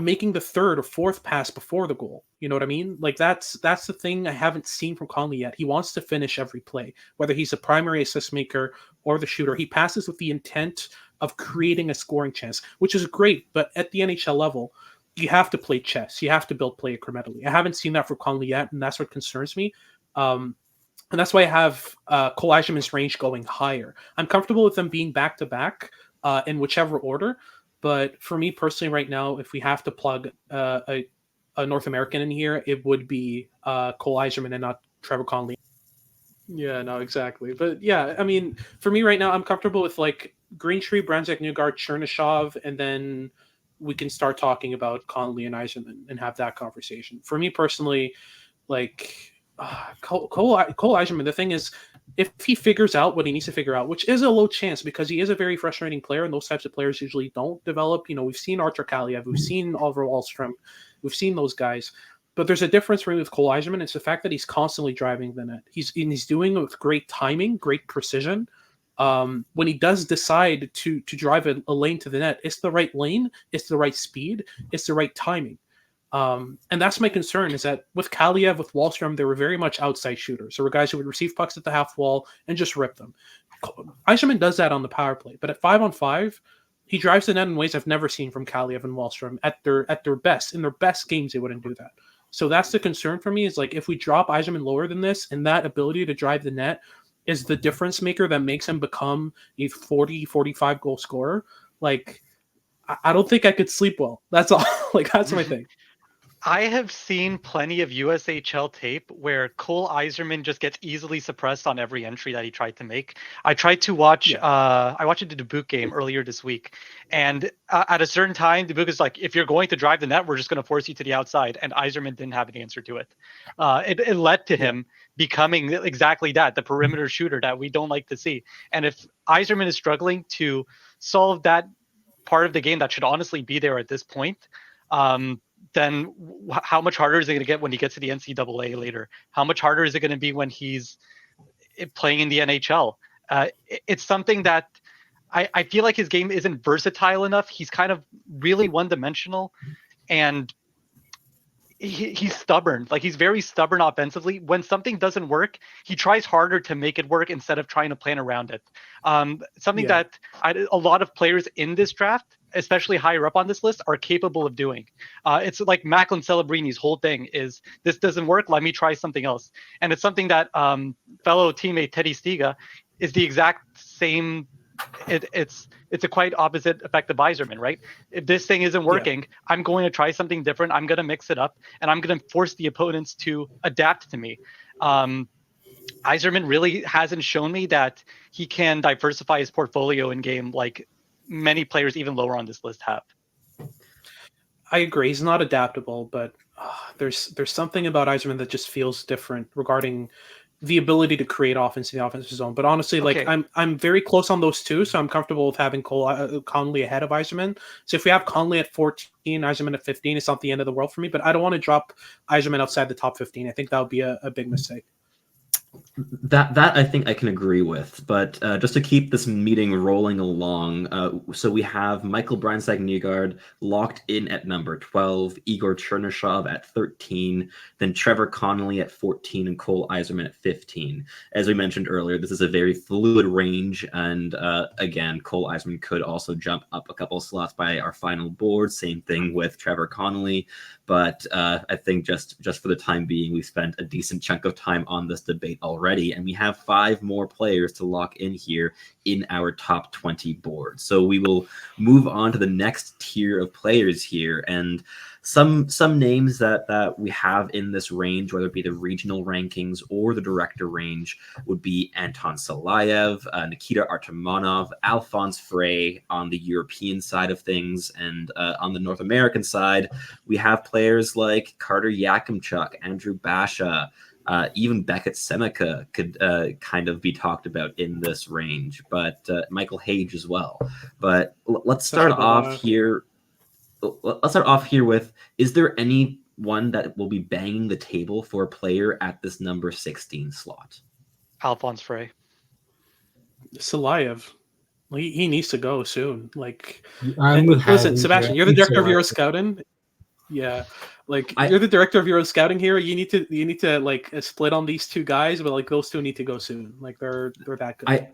making the third or fourth pass before the goal. You know what I mean? Like that's the thing I haven't seen from Conley yet. He wants to finish every play, whether he's a primary assist maker or the shooter. He passes with the intent of creating a scoring chance, which is great. But at the NHL level, you have to play chess. You have to build play incrementally. I haven't seen that for Conley yet, and that's what concerns me. And that's why I have Cole Eiserman's range going higher. I'm comfortable with them being back-to-back in whichever order. But for me personally right now, if we have to plug a North American in here, it would be Cole Eiserman and not Trevor Conley. Yeah, no, exactly. But yeah, I mean, for me right now, I'm comfortable with like Greentree, Brandsegg-Nygard, Chernyshov, and then we can start talking about Conley and Eiserman and have that conversation. For me personally, like Cole Eiserman, the thing is, if he figures out what he needs to figure out, which is a low chance because he is a very frustrating player, and those types of players usually don't develop. You know, we've seen Archer Kaliev, we've seen Oliver Wahlstrom, we've seen those guys. But there's a difference for me with Cole Eiserman. It's the fact that he's constantly driving the net. He's doing it with great timing, great precision. When he does decide to drive a lane to the net, it's the right lane, it's the right speed, it's the right timing. And that's my concern, is that with Kaliev, with Wahlstrom, they were very much outside shooters. There were guys who would receive pucks at the half wall and just rip them. Eiserman does that on the power play, but at 5-on-5, he drives the net in ways I've never seen from Kaliev and Wahlstrom at their best. In their best games, they wouldn't do that. So that's the concern for me, is like if we drop Eiserman lower than this, and that ability to drive the net is the difference maker that makes him become a 40, 45 goal scorer, like I don't think I could sleep well. That's all. Like that's my thing. I have seen plenty of USHL tape where Cole Eiserman just gets easily suppressed on every entry that he tried to make. I tried to watch, I watched the Dubuque game earlier this week, and at a certain time, Dubuque is like, if you're going to drive the net, we're just going to force you to the outside, and Eiserman didn't have an answer to it. It led to him becoming exactly that, the perimeter shooter that we don't like to see. And if Eiserman is struggling to solve that part of the game that should honestly be there at this point, then how much harder is it going to get when he gets to the NCAA later? How much harder is it going to be when he's playing in the NHL? It's something that I feel like his game isn't versatile enough. He's kind of really one-dimensional, and he's stubborn. Like, he's very stubborn offensively. When something doesn't work, he tries harder to make it work instead of trying to plan around it. Something that a lot of players in this draft, especially higher up on this list, are capable of doing. It's like Macklin Celebrini's whole thing is, this doesn't work, let me try something else. And it's something that fellow teammate Teddy Stiga is the exact same. It's a quite opposite effect of Eiserman, right? If this thing isn't working, I'm going to try something different. I'm going to mix it up, and I'm going to force the opponents to adapt to me. Eiserman really hasn't shown me that he can diversify his portfolio in game like many players even lower on this list have. I agree. He's not adaptable, but there's something about Eiserman that just feels different regarding the ability to create offense in the offensive zone. But honestly, like I'm very close on those two, so I'm comfortable with having Conley ahead of Eiserman. So if we have Conley at 14, Eiserman at 15, it's not the end of the world for me. But I don't want to drop Eiserman outside the top 15. I think that would be a big mistake. That I think I can agree with, but just to keep this meeting rolling along, so we have Michael Brandsegg-Nygard locked in at number 12, Igor Chernyshov at 13, then Trevor Connolly at 14, and Cole Eiserman at 15. As we mentioned earlier, this is a very fluid range, and again, Cole Eiserman could also jump up a couple slots by our final board. Same thing with Trevor Connolly, but I think just for the time being, we spent a decent chunk of time on this debate already, and we have 5 more players to lock in here in our top 20 board. So we will move on to the next tier of players here, and some names that we have in this range, whether it be the regional rankings or the director range, would be Anton Salayev, Nikita Artemonov, Alphonse Frey on the European side of things, and on the North American side, we have players like Carter Yakimchuk, Andrew Basha, even Beckett Seneca could kind of be talked about in this range, but Michael Hage as well. But let's start off here. Let's start off here with, is there anyone that will be banging the table for a player at this number 16 slot? Alphonse Frey. Salayev. He needs to go soon. Like, I'm with listen, Hadley Sebastian, here. you're the It's director of a lot. Euro Scouting. Yeah, like I- you're the director of Euro Scouting here. You need to like split on these two guys, but like those two need to go soon. Like they're that good.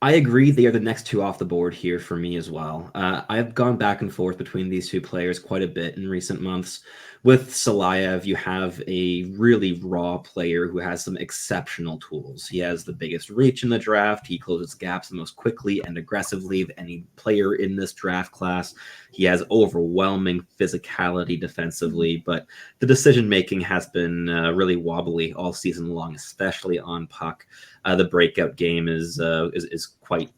I agree. They are the next two off the board here for me as well. I've gone back and forth between these two players quite a bit in recent months. With Salayev, you have a really raw player who has some exceptional tools. He has the biggest reach in the draft. He closes gaps the most quickly and aggressively of any player in this draft class. He has overwhelming physicality defensively, but the decision making has been really wobbly all season long, especially on puck. The breakout game is quite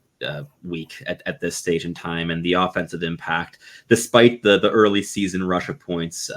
weak at this stage in time, and the offensive impact, despite the early season rush of points,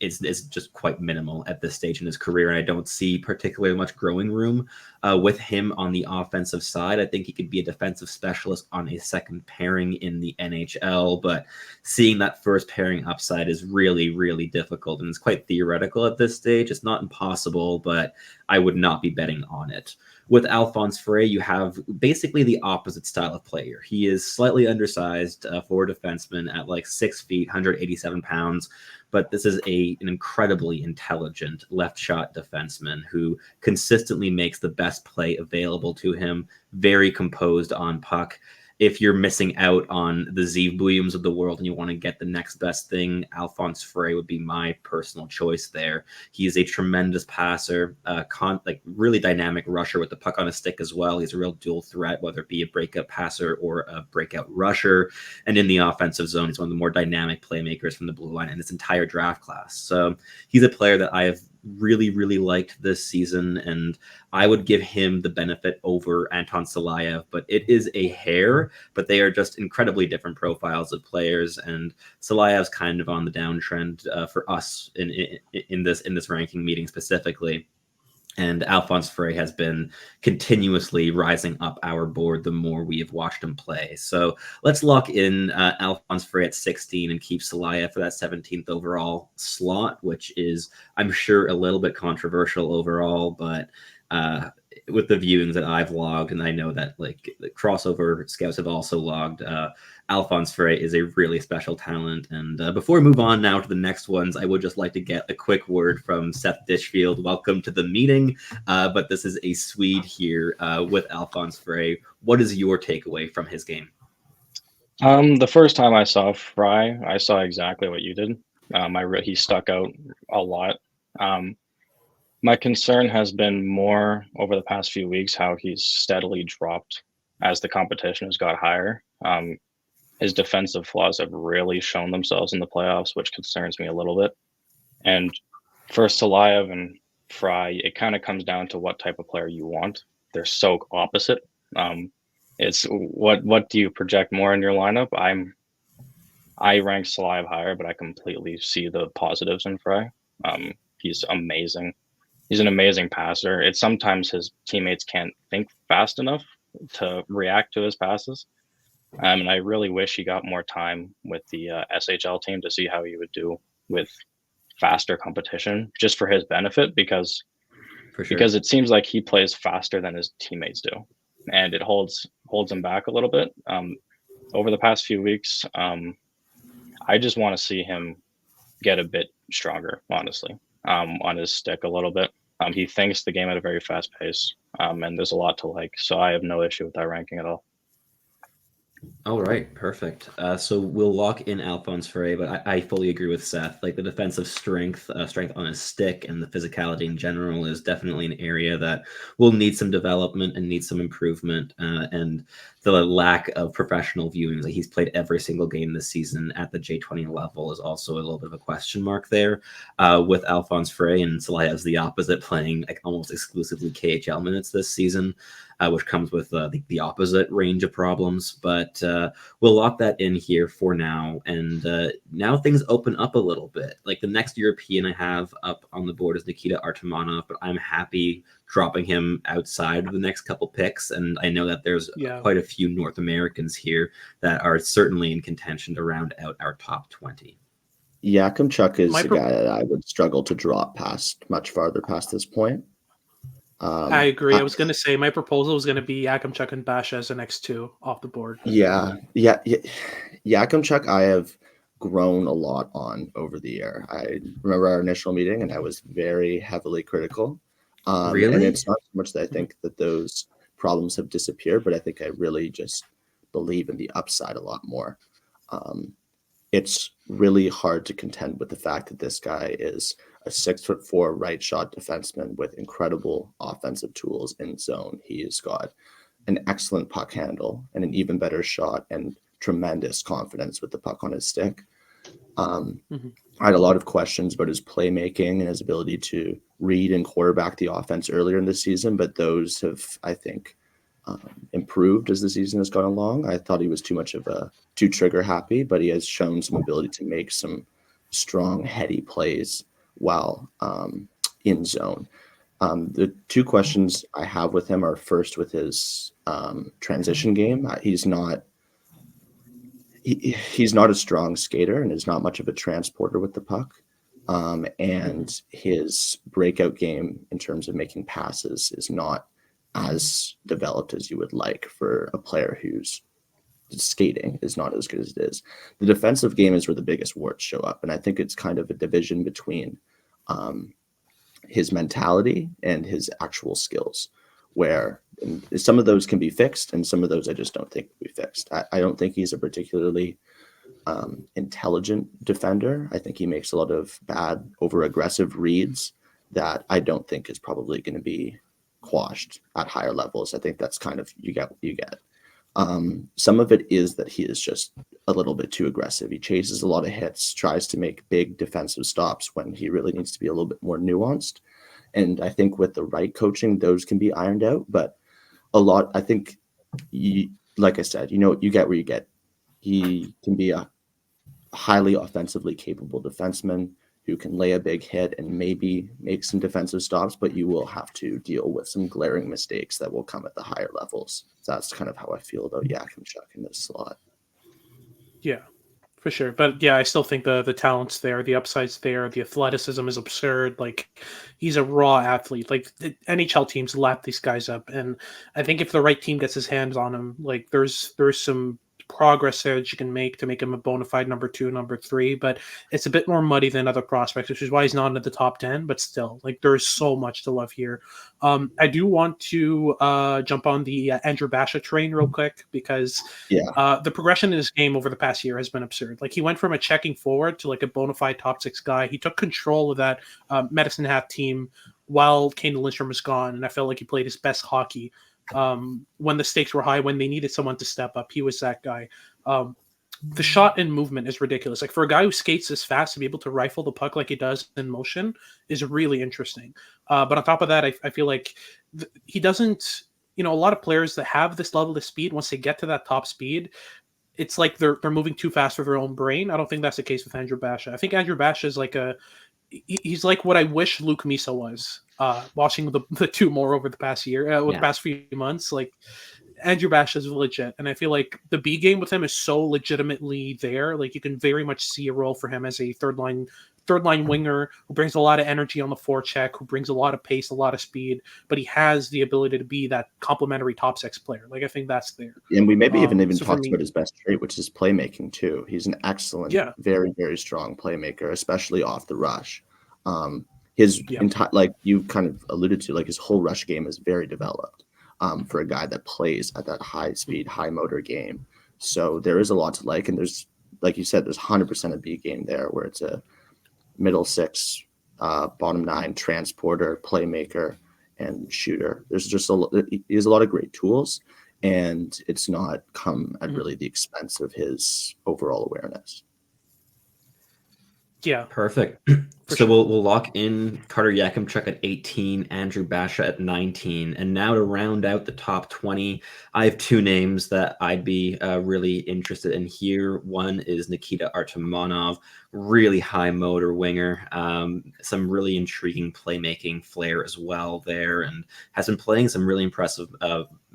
is just quite minimal at this stage in his career. And I don't see particularly much growing room with him on the offensive side. I think he could be a defensive specialist on a second pairing in the NHL, but seeing that first pairing upside is really, really difficult, and it's quite theoretical at this stage. It's not impossible, but I would not be betting on it. With Alphonse Frey, you have basically the opposite style of player. He is slightly undersized for a defenseman at like 6 feet, 187 pounds, but this is an incredibly intelligent left shot defenseman who consistently makes the best play available to him, very composed on puck. If you're missing out on the Zeev Williams of the world and you want to get the next best thing, Alphonse Frey would be my personal choice there. He is a tremendous passer, like really dynamic rusher with the puck on his stick as well. He's a real dual threat, whether it be a breakout passer or a breakout rusher. And in the offensive zone, he's one of the more dynamic playmakers from the blue line in this entire draft class. So he's a player that I have really, really liked this season, and I would give him the benefit over Anton Salayev, but it is a hair, but they are just incredibly different profiles of players, and Salayev's kind of on the downtrend for us in this ranking meeting specifically. And Alphonse Frey has been continuously rising up our board the more we have watched him play. So let's lock in Alphonse Frey at 16 and keep Salayev for that 17th overall slot, which is, I'm sure, a little bit controversial overall, but with the viewings that I've logged, and I know that like the crossover scouts have also logged, Alphonse Frey is a really special talent. And before we move on now to the next ones, I would just like to get a quick word from Seth Ditchfield. Welcome to the meeting. But this is a Swede here with Alphonse Frey. What is your takeaway from his game? The first time I saw Fry, I saw exactly what you did. He stuck out a lot. My concern has been more over the past few weeks how he's steadily dropped as the competition has got higher. His defensive flaws have really shown themselves in the playoffs, which concerns me a little bit. And for Salayev and Fry, it kind of comes down to what type of player you want. They're so opposite. It's what do you project more in your lineup? I rank Salayev higher, but I completely see the positives in Fry. He's amazing. He's an amazing passer. It's sometimes his teammates can't think fast enough to react to his passes. And I really wish he got more time with the SHL team to see how he would do with faster competition, just for his benefit, because it seems like he plays faster than his teammates do, and it holds him back a little bit. Over the past few weeks, I just want to see him get a bit stronger, honestly, on his stick a little bit. He thinks the game at a very fast pace, and there's a lot to like. So I have no issue with that ranking at all. All right, perfect. So we'll lock in Alphonse Frey, but I fully agree with Seth. Like the defensive strength on his stick and the physicality in general is definitely an area that will need some development and need some improvement. And the lack of professional viewings, like he's played every single game this season at the J20 level, is also a little bit of a question mark there. With Alphonse Frey, and Salayev's the opposite, playing like almost exclusively KHL minutes this season. Which comes with the opposite range of problems. But we'll lock that in here for now. And now things open up a little bit. Like the next European I have up on the board is Nikita Artemonov, but I'm happy dropping him outside of the next couple picks. And I know that there's quite a few North Americans here that are certainly in contention to round out our top 20. Yakimchuk is a guy that I would struggle to drop much farther past this point. I agree. I was going to say my proposal was going to be Yakimchuk and Basha as the next two off the board. Yeah. Yakimchuk, I have grown a lot on over the year. I remember our initial meeting, and I was very heavily critical. And Really? it's not so much that I think that those problems have disappeared, but I think I really just believe in the upside a lot more. It's really hard to contend with the fact that this guy is a 6'4" right shot defenseman with incredible offensive tools in zone. He's got an excellent puck handle and an even better shot and tremendous confidence with the puck on his stick. I had a lot of questions about his playmaking and his ability to read and quarterback the offense earlier in the season, but those have, I think, improved as the season has gone along. I thought he was too trigger happy, but he has shown some ability to make some strong, heady plays while in zone. The two questions I have with him are first with his transition game. He's not a strong skater and is not much of a transporter with the puck. And his breakout game in terms of making passes is not as developed as you would like for a player whose skating is not as good as it is. The defensive game is where the biggest warts show up. And I think it's kind of a division between his mentality and his actual skills, where some of those can be fixed and some of those I just don't think can be fixed. I don't think he's a particularly intelligent defender. I think he makes a lot of bad, over-aggressive reads that I don't think is probably going to be quashed at higher levels. I think that's kind of, you get what you get. Some of it is that he is just a little bit too aggressive. He chases a lot of hits, tries to make big defensive stops when he really needs to be a little bit more nuanced. And I think with the right coaching, those can be ironed out. But I think, like I said, you get where you get. He can be a highly offensively capable defenseman who can lay a big hit and maybe make some defensive stops, but you will have to deal with some glaring mistakes that will come at the higher levels. So that's kind of how I feel about Yakimchuk in this slot. Yeah, for sure. But yeah, I still think the talent's there, the upside's there, the athleticism is absurd. Like, he's a raw athlete. Like, the NHL teams lap these guys up, and I think if the right team gets his hands on him, like, there's some progress there that you can make to make him a bona fide number 2, number 3, but it's a bit more muddy than other prospects, which is why he's not in the top 10, but still, like, there's so much to love here. I do want to jump on the Andrew Basha train real quick, because the progression in his game over the past year has been absurd. Like, he went from a checking forward to like a bona fide top 6 guy. He took control of that Medicine Hat team while Kane Lindstrom was gone, and I felt like he played his best hockey when the stakes were high, when they needed someone to step up. He was that guy. The shot and movement is ridiculous. Like, for a guy who skates this fast, to be able to rifle the puck like he does in motion is really interesting. But on top of that, I feel like he doesn't, a lot of players that have this level of speed, once they get to that top speed, it's like they're moving too fast for their own brain. I don't think that's the case with Andrew Basha. I think Andrew Basha is he's like what I wish Luke Misa was. Watching the two more over the past year, the past few months, like, Andrew Basha is legit, and I feel like the B game with him is so legitimately there. Like, you can very much see a role for him as a third line winger who brings a lot of energy on the forecheck, who brings a lot of pace, a lot of speed, but he has the ability to be that complementary top 6 player. Like, I think that's there. And we maybe even talked about his best trait, which is playmaking too. He's an excellent, very, very strong playmaker, especially off the rush. His entire, like you kind of alluded to, like, his whole rush game is very developed for a guy that plays at that high speed, high motor game. So there is a lot to like. And there's, like you said, there's 100% a B game there, where it's a middle 6, bottom 9 transporter, playmaker, and shooter. There's just he has a lot of great tools, and it's not come at really the expense of his overall awareness. Yeah. Perfect. So we'll lock in Carter Yakimchuk at 18, Andrew Basha at 19. And now to round out the top 20, I have 2 names that I'd be really interested in here. One is Nikita Artemonov, really high motor winger, some really intriguing playmaking flair as well there, and has been playing some really impressive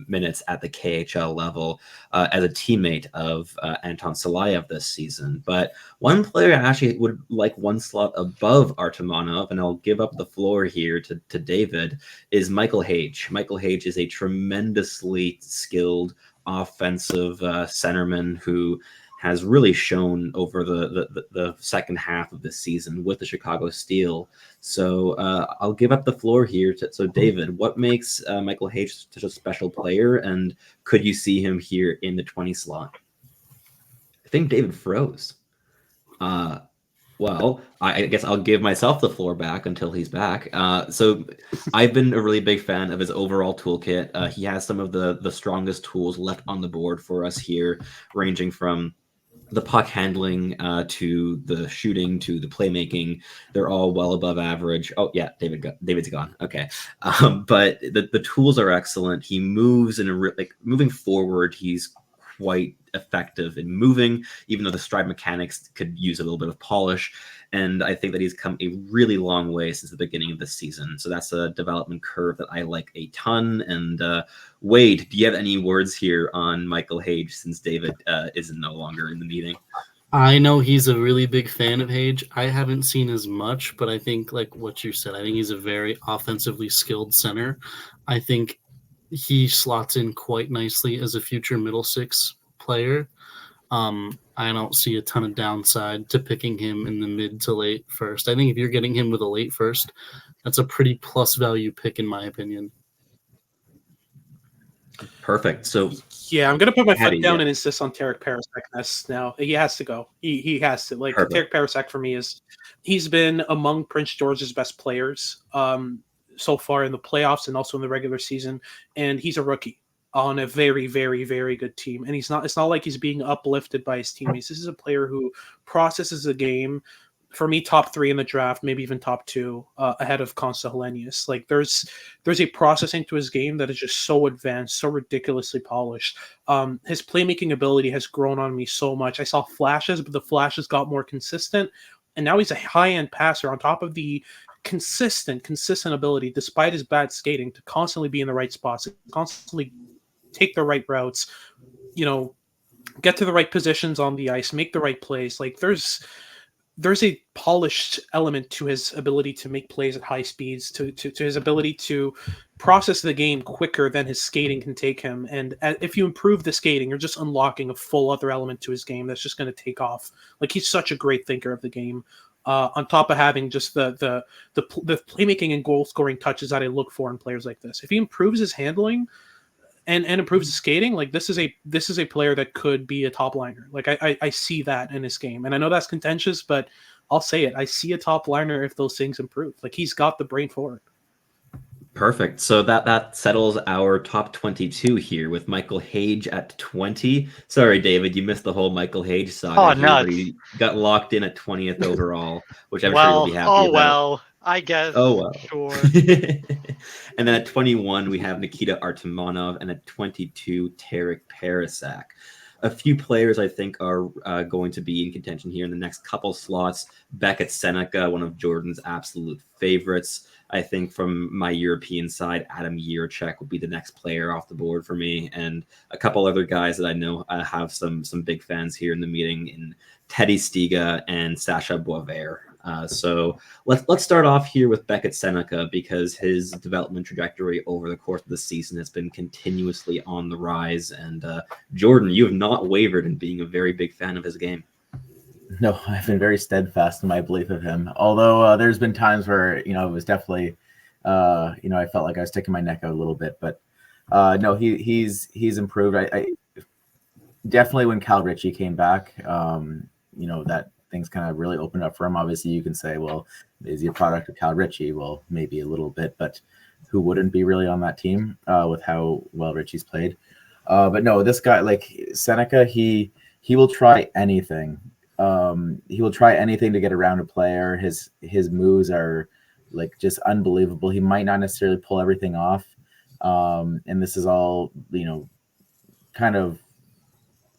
minutes at the KHL level as a teammate of Anton Salayev this season. But one player I actually would like one slot above above Artemonov, and I'll give up the floor here to David, is Michael Hage. Michael Hage is a tremendously skilled offensive centerman who has really shown over the second half of this season with the Chicago Steel. So I'll give up the floor here. So David, what makes Michael Hage such a special player, and could you see him here in the 20 slot? I think David froze. Well, I guess I'll give myself the floor back until he's back. So I've been a really big fan of his overall toolkit. He has some of the strongest tools left on the board for us here, ranging from the puck handling to the shooting to the playmaking. They're all well above average. Oh yeah, David's gone. Okay, but the tools are excellent. He moves moving forward. He's quite effective in moving, even though the stride mechanics could use a little bit of polish. And I think that he's come a really long way since the beginning of the season. So that's a development curve that I like a ton. And Wade, do you have any words here on Michael Hage since David is no longer in the meeting? I know he's a really big fan of Hage. I haven't seen as much, but I think, like what you said, I think he's a very offensively skilled center. I think he slots in quite nicely as a future middle six player. I don't see a ton of downside to picking him in the mid to late first. I think if you're getting him with a late first, that's a pretty plus value pick in my opinion. Perfect. So yeah, I'm gonna put my Hattie, foot down yeah. and insist on Tarek Parasek now. He has to go. He has to. Like Perfect. Tarek Parasek for me he's been among Prince George's best players so far in the playoffs and also in the regular season, and he's a rookie on a very, very, very good team. And it's not like he's being uplifted by his teammates. This is a player who processes the game. For me, top 3 in the draft, maybe even top 2 ahead of Consta Helenius. Like there's a processing to his game that is just so advanced, so ridiculously polished. His playmaking ability has grown on me so much. I saw flashes, but the flashes got more consistent. And now he's a high-end passer on top of the consistent ability, despite his bad skating, to constantly be in the right spots, to constantly take the right routes, get to the right positions on the ice, make the right plays. Like there's a polished element to his ability to make plays at high speeds, to his ability to process the game quicker than his skating can take him. And if you improve the skating, you're just unlocking a full other element to his game that's just going to take off. Like he's such a great thinker of the game. On top of having just the playmaking and goal scoring touches that I look for in players like this. If he improves his handling and improves his skating, like this is a player that could be a top liner. Like I see that in his game, and I know that's contentious, but I'll say it. I see a top liner if those things improve. Like he's got the brain for it. Perfect. So that settles our top 22 here with Michael Hage at 20. Sorry, David, you missed the whole Michael Hage saga. Oh, here, nuts. but he got locked in at 20th overall, which I'm sure you'll be happy about. Well, I guess. Oh, well. Sure. And then at 21, we have Nikita Artemonov, and at 22, Tarek Parasek. A few players I think are going to be in contention here in the next couple slots. Beckett Seneca, one of Jordan's absolute favorites. I think from my European side, Adam Jiricek would be the next player off the board for me, and a couple other guys that I know have some big fans here in the meeting in Teddy Stiga and Sasha Boisvert. So let's start off here with Beckett Seneca, because his development trajectory over the course of the season has been continuously on the rise. And Jordan, you have not wavered in being a very big fan of his game. No, I've been very steadfast in my belief of him. Although there's been times where it was definitely, I felt like I was sticking my neck out a little bit. But no, he's improved. I definitely when Cal Ritchie came back, that things kind of really opened up for him. Obviously, you can say, well, is he a product of Cal Ritchie? Well, maybe a little bit, but who wouldn't be really on that team with how well Ritchie's played? But no, this guy, like Seneca, he will try anything. He will try anything to get around a player. His moves are like just unbelievable. He might not necessarily pull everything off. And this is all, kind of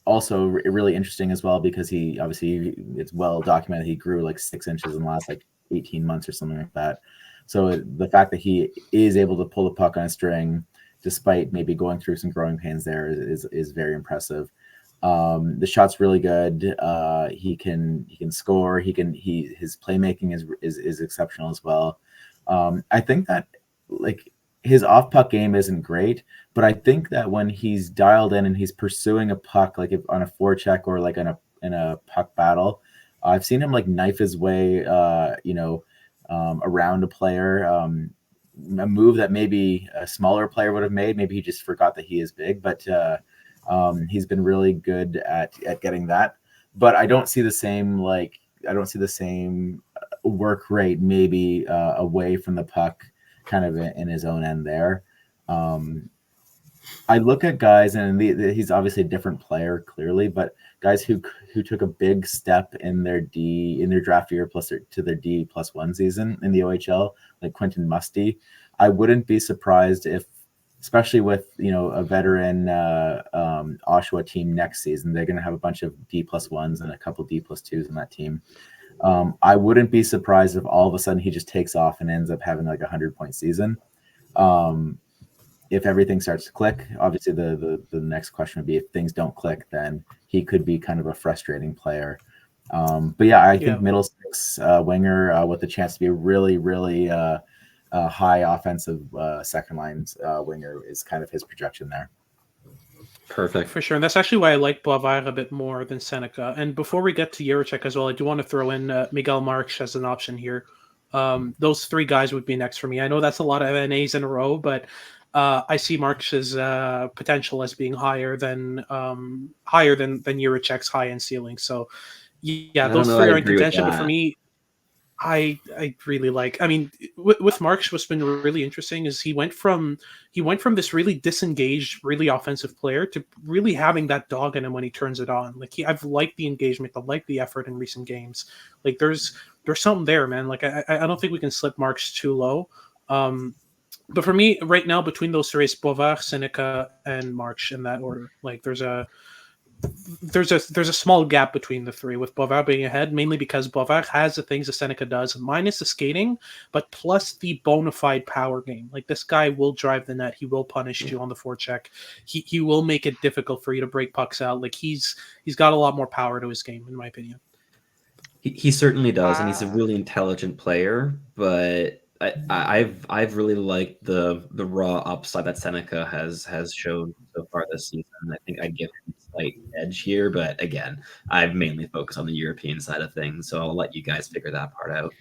also really interesting as well, because he obviously, it's well documented, he grew like 6 inches in the last 18 months or something like that. So the fact that he is able to pull the puck on a string, despite maybe going through some growing pains there, is very impressive. The shot's really good. He can score. His playmaking is exceptional as well. I think that like his off puck game isn't great, but I think that when he's dialed in and he's pursuing a puck, like if on a forecheck or like in a puck battle, I've seen him like knife his way, around a player. A move that maybe a smaller player would have made. Maybe he just forgot that he is big, but he's been really good at getting that. But I don't see the same work rate maybe away from the puck, kind of in his own end there. I look at guys, and he's obviously a different player, clearly, but guys who took a big step in their draft year to their D+1 season in the OHL, like Quentin Musty. I wouldn't be surprised if, especially with a veteran Oshawa team next season, they're going to have a bunch of D+1s and a couple D+2s in that team. I wouldn't be surprised if all of a sudden he just takes off and ends up having like a 100-point season. If everything starts to click, obviously the next question would be, if things don't click, then he could be kind of a frustrating player. But yeah, I think middle six winger with the chance to be a really, really high offensive second line winger is kind of his projection there. Perfect. For sure. And that's actually why I like Boisvert a bit more than Seneca. And before we get to Jiricek as well, I do want to throw in Miguel Marques as an option here. Those three guys would be next for me. I know that's a lot of NAs in a row, but I see Marques' potential as being higher than Jiricek's high-end ceiling. So, yeah, those three are in contention. But for me, I really like. I mean, with Marques, what's been really interesting is he went from this really disengaged, really offensive player to really having that dog in him when he turns it on. Like I've liked the engagement, I like the effort in recent games. Like there's something there, man. Like I don't think we can slip Marques too low. But for me, right now, between those three, it's Boisvert, Seneca, and Marques in that order. Like there's a small gap between the three, with Boisvert being ahead, mainly because Boisvert has the things that Seneca does, minus the skating, but plus the bona fide power game. Like this guy will drive the net. He will punish you on the forecheck. He will make it difficult for you to break pucks out. Like he's got a lot more power to his game, in my opinion. He certainly does, and he's a really intelligent player, but I've really liked the raw upside that Seneca has shown so far this season. I think I'd give him a slight edge here, but again, I've mainly focused on the European side of things, so I'll let you guys figure that part out.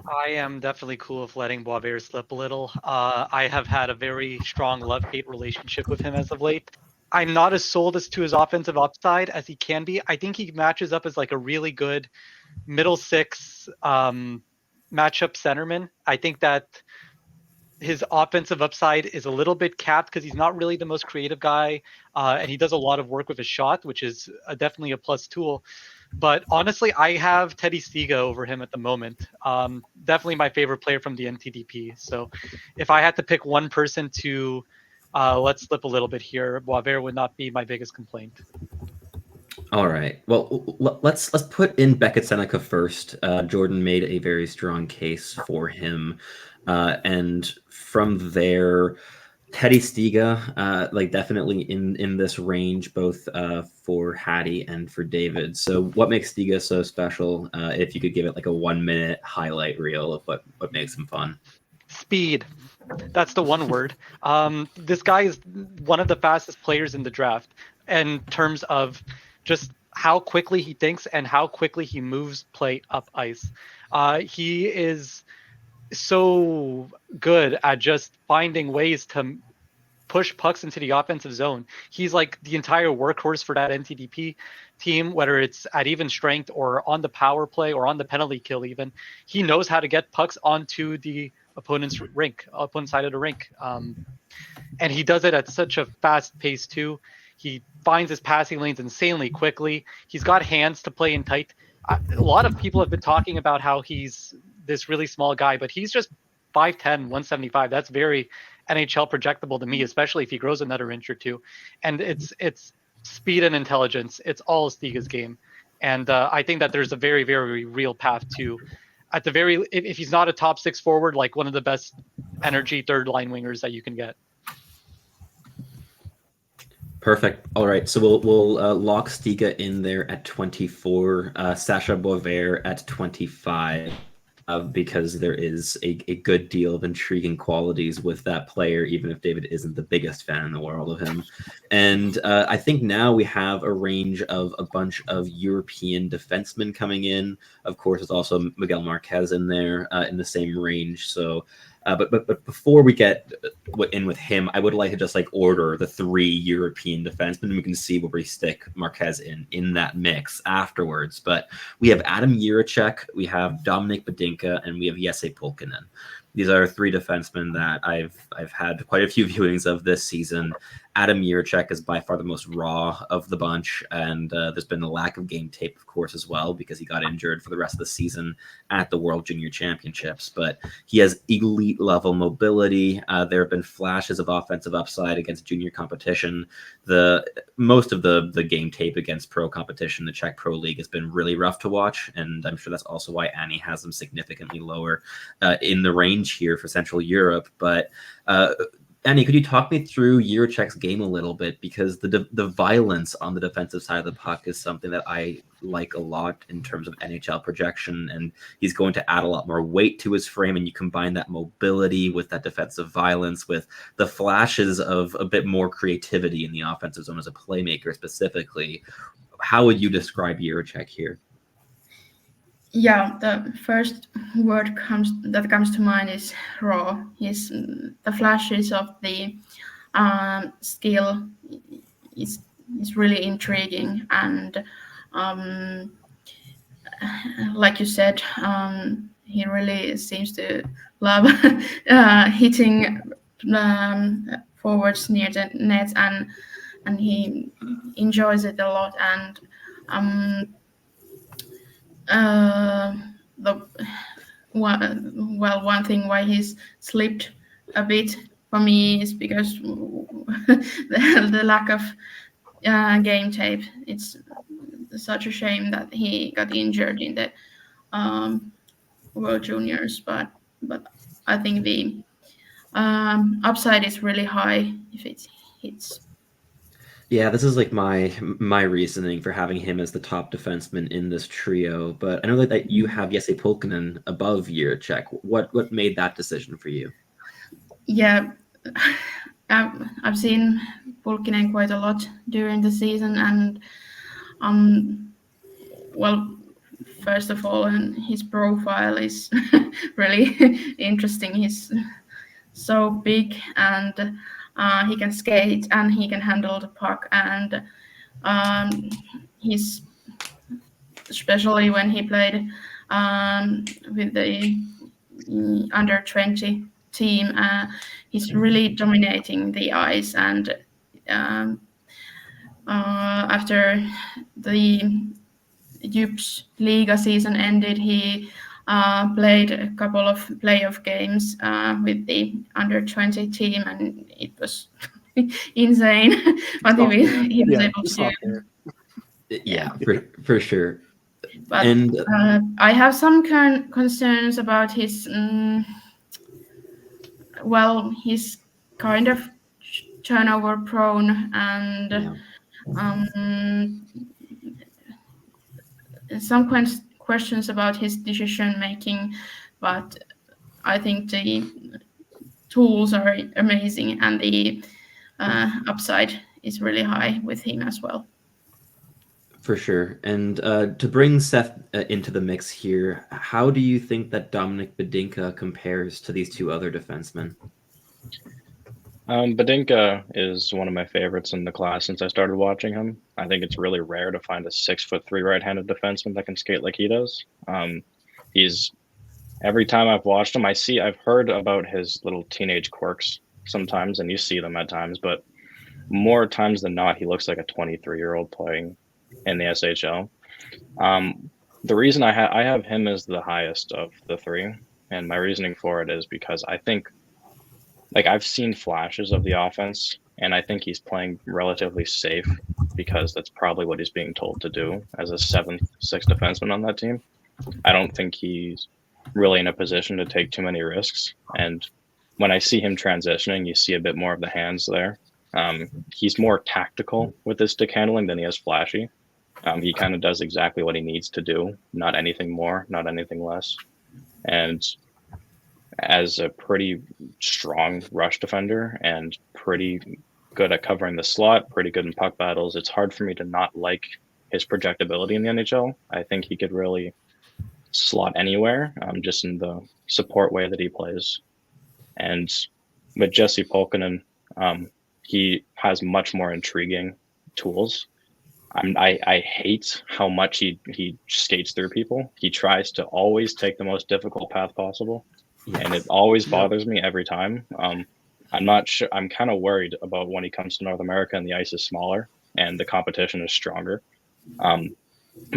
I am definitely cool with letting Boisvert slip a little. I have had a very strong love-hate relationship with him as of late. I'm not as sold as to his offensive upside as he can be. I think he matches up as like a really good middle six matchup centerman. I think that his offensive upside is a little bit capped because he's not really the most creative guy, and he does a lot of work with his shot, which is definitely a plus tool. But honestly, I have Teddy Stiga over him at the moment. Definitely my favorite player from the NTDP. So if I had to pick one person to let slip a little bit here, Boisvert would not be my biggest complaint. All right. Well, let's put in Beckett Seneca first. Jordan made a very strong case for him, and from there, Teddy Stiga, like definitely in this range, both for Hattie and for David. So, what makes Stiga so special? If you could give it like a 1-minute highlight reel of what makes him fun. Speed. That's the one word. This guy is one of the fastest players in the draft in terms of just how quickly he thinks and how quickly he moves play up ice. He is so good at just finding ways to push pucks into the offensive zone. He's like the entire workhorse for that NTDP team, whether it's at even strength or on the power play or on the penalty kill even. He knows how to get pucks onto the opponent's side of the rink. And he does it at such a fast pace too. He finds his passing lanes insanely quickly. He's got hands to play in tight. A lot of people have been talking about how he's this really small guy, but he's just 5'10", 175. That's very NHL projectable to me, especially if he grows another inch or two. And it's speed and intelligence. It's all Stiga's game. And I think that there's a very, very real path to, at the very, if he's not a top six forward, like one of the best energy third line wingers that you can get. Perfect. All right, so we'll lock Stiga in there at 24, Sasha Boisvert at 25. Because there is a good deal of intriguing qualities with that player, even if David isn't the biggest fan in the world of him. And I think now we have a range of a bunch of European defensemen coming in. Of course, there's also Miguel Marquez in there in the same range. So, but before we get in with him, I would like to just like order the 3 European defensemen. We can see where we stick Marquez in that mix afterwards. But we have Adam Jiricek, we have Dominik Badinka, and we have Jesse Pulkkinen. These are 3 defensemen that I've had quite a few viewings of this season. Adam Jiricek is by far the most raw of the bunch, and there's been a lack of game tape, of course, as well, because he got injured for the rest of the season at the World Junior Championships. But he has elite level mobility. There have been flashes of offensive upside against junior competition. Most of the game tape against pro competition, the Czech Pro League, has been really rough to watch, and I'm sure that's also why Annie has him significantly lower in the range here for Central Europe. But Annie, could you talk me through Jiricek's game a little bit? Because the violence on the defensive side of the puck is something that I like a lot in terms of NHL projection, and he's going to add a lot more weight to his frame, and you combine that mobility with that defensive violence, with the flashes of a bit more creativity in the offensive zone as a playmaker specifically. How would you describe Jiricek here? Yeah, the first word that comes to mind is raw. The flashes of the skill is really intriguing, and like you said, he really seems to love hitting forwards near the net, and he enjoys it a lot. And one thing why he's slipped a bit for me is because the lack of game tape. It's such a shame that he got injured in the World Juniors, but I think the upside is really high if it hits. Yeah, this is like my reasoning for having him as the top defenseman in this trio. But I know that you have Jesse Pulkkinen above Jiricek. What made that decision for you? Yeah, I've seen Pulkkinen quite a lot during the season, and well, first of all, and his profile is really interesting. He's so big, and he can skate, and he can handle the puck, and he's, especially when he played with the under 20 team, he's really dominating the ice. And after the Jups Liga season ended, he played a couple of playoff games with the under 20 team, and it was insane what he was able to do. Yeah, for sure. But And I have some concerns about his. He's kind of turnover prone, and some questions about his decision making, but I think the tools are amazing, and the upside is really high with him as well. For sure. And to bring Seth into the mix here, how do you think that Dominik Badinka compares to these 2 other defensemen? Badinka is one of my favorites in the class since I started watching him. I think it's really rare to find a 6'3" right-handed defenseman that can skate like he does. He's, every time I've watched him, I've heard about his little teenage quirks sometimes, and you see them at times, but more times than not, he looks like a 23-year-old playing in the SHL. The reason I have him as the highest of the 3, and my reasoning for it is because I think, like, I've seen flashes of the offense, and I think he's playing relatively safe because that's probably what he's being told to do as a 7th, 6th defenseman on that team. I don't think he's really in a position to take too many risks. And when I see him transitioning, you see a bit more of the hands there. He's more tactical with his stick handling than he is flashy. He kind of does exactly what he needs to do, not anything more, not anything less. And as a pretty strong rush defender and pretty good at covering the slot, pretty good in puck battles, it's hard for me to not like his projectability in the NHL. I think he could really slot anywhere, just in the support way that he plays. And with Jesse Pulkkinen, he has much more intriguing tools. I hate how much he skates through people. He tries to always take the most difficult path possible, and it always bothers me every time. I'm not sure. I'm kind of worried about when he comes to North America and the ice is smaller and the competition is stronger.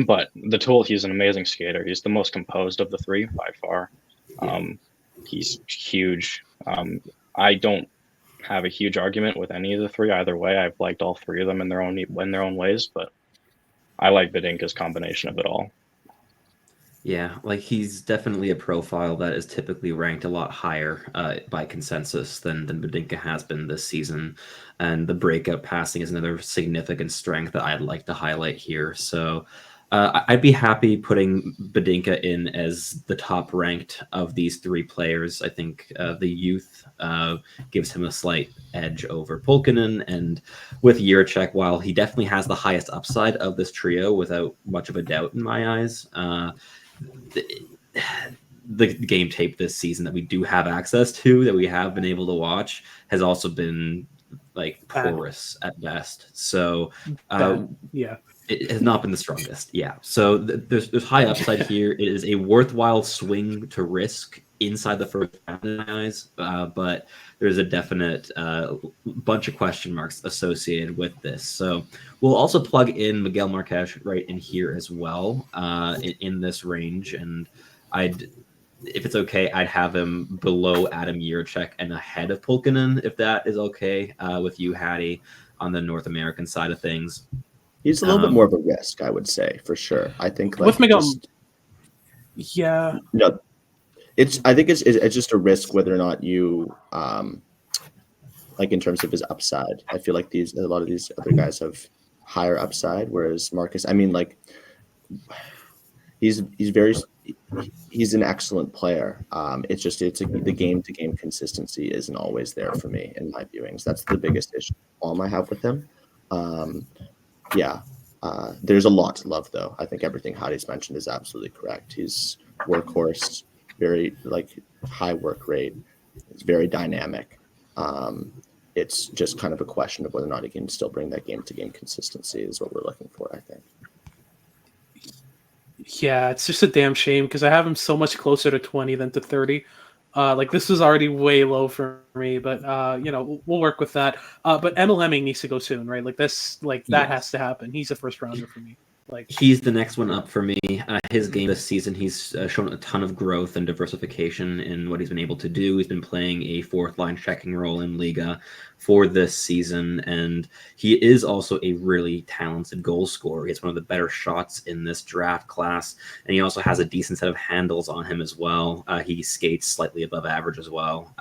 But the Tool, he's an amazing skater. He's the most composed of the three by far. He's huge. I don't have a huge argument with any of the three either way. I've liked all three of them in their own ways, but I like Bedinka's combination of it all. Yeah, like he's definitely a profile that is typically ranked a lot higher by consensus than Bedinka has been this season. And the breakout passing is another significant strength that I'd like to highlight here. So I'd be happy putting Bedinka in as the top ranked of these three players. I think the youth gives him a slight edge over Pulkkinen, and with Jiricek, while he definitely has the highest upside of this trio without much of a doubt in my eyes, the game tape this season that we do have access to, that we have been able to watch, has also been like porous at best. So it has not been the strongest. Yeah. So there's high upside here. It is a worthwhile swing to risk inside the first round in my eyes, but there's a definite bunch of question marks associated with this. So we'll also plug in Miguel Marquez right in here as well, in this range. And if it's okay, I'd have him below Adam Jiricek and ahead of Pulkkinen, if that is okay with you, Hattie, on the North American side of things. He's a little bit more of a risk, I would say, for sure. I think with Miguel, no, I think it's just a risk whether or not you like in terms of his upside. I feel like a lot of these other guys have higher upside, whereas Marcus, I mean, like he's an excellent player. The game to game consistency isn't always there for me in my viewings. That's the biggest issue I have with him. There's a lot to love, though. I think everything Hattie's mentioned is absolutely correct. He's workhorse, very high work rate. It's very dynamic. It's just kind of a question of whether or not he can still bring that game-to-game consistency is what we're looking for, I think. Yeah, it's just a damn shame because I have him so much closer to 20 than to 30. This is already way low for me, but we'll work with that. But MLMing needs to go soon, right? That has to happen. He's a first rounder for me. He's the next one up for me. His game this season, he's shown a ton of growth and diversification in what he's been able to do. He's been playing a fourth line checking role in Liga for this season, and he is also a really talented goal scorer. He has one of the better shots in this draft class, and he also has a decent set of handles on him as well. He skates slightly above average as well.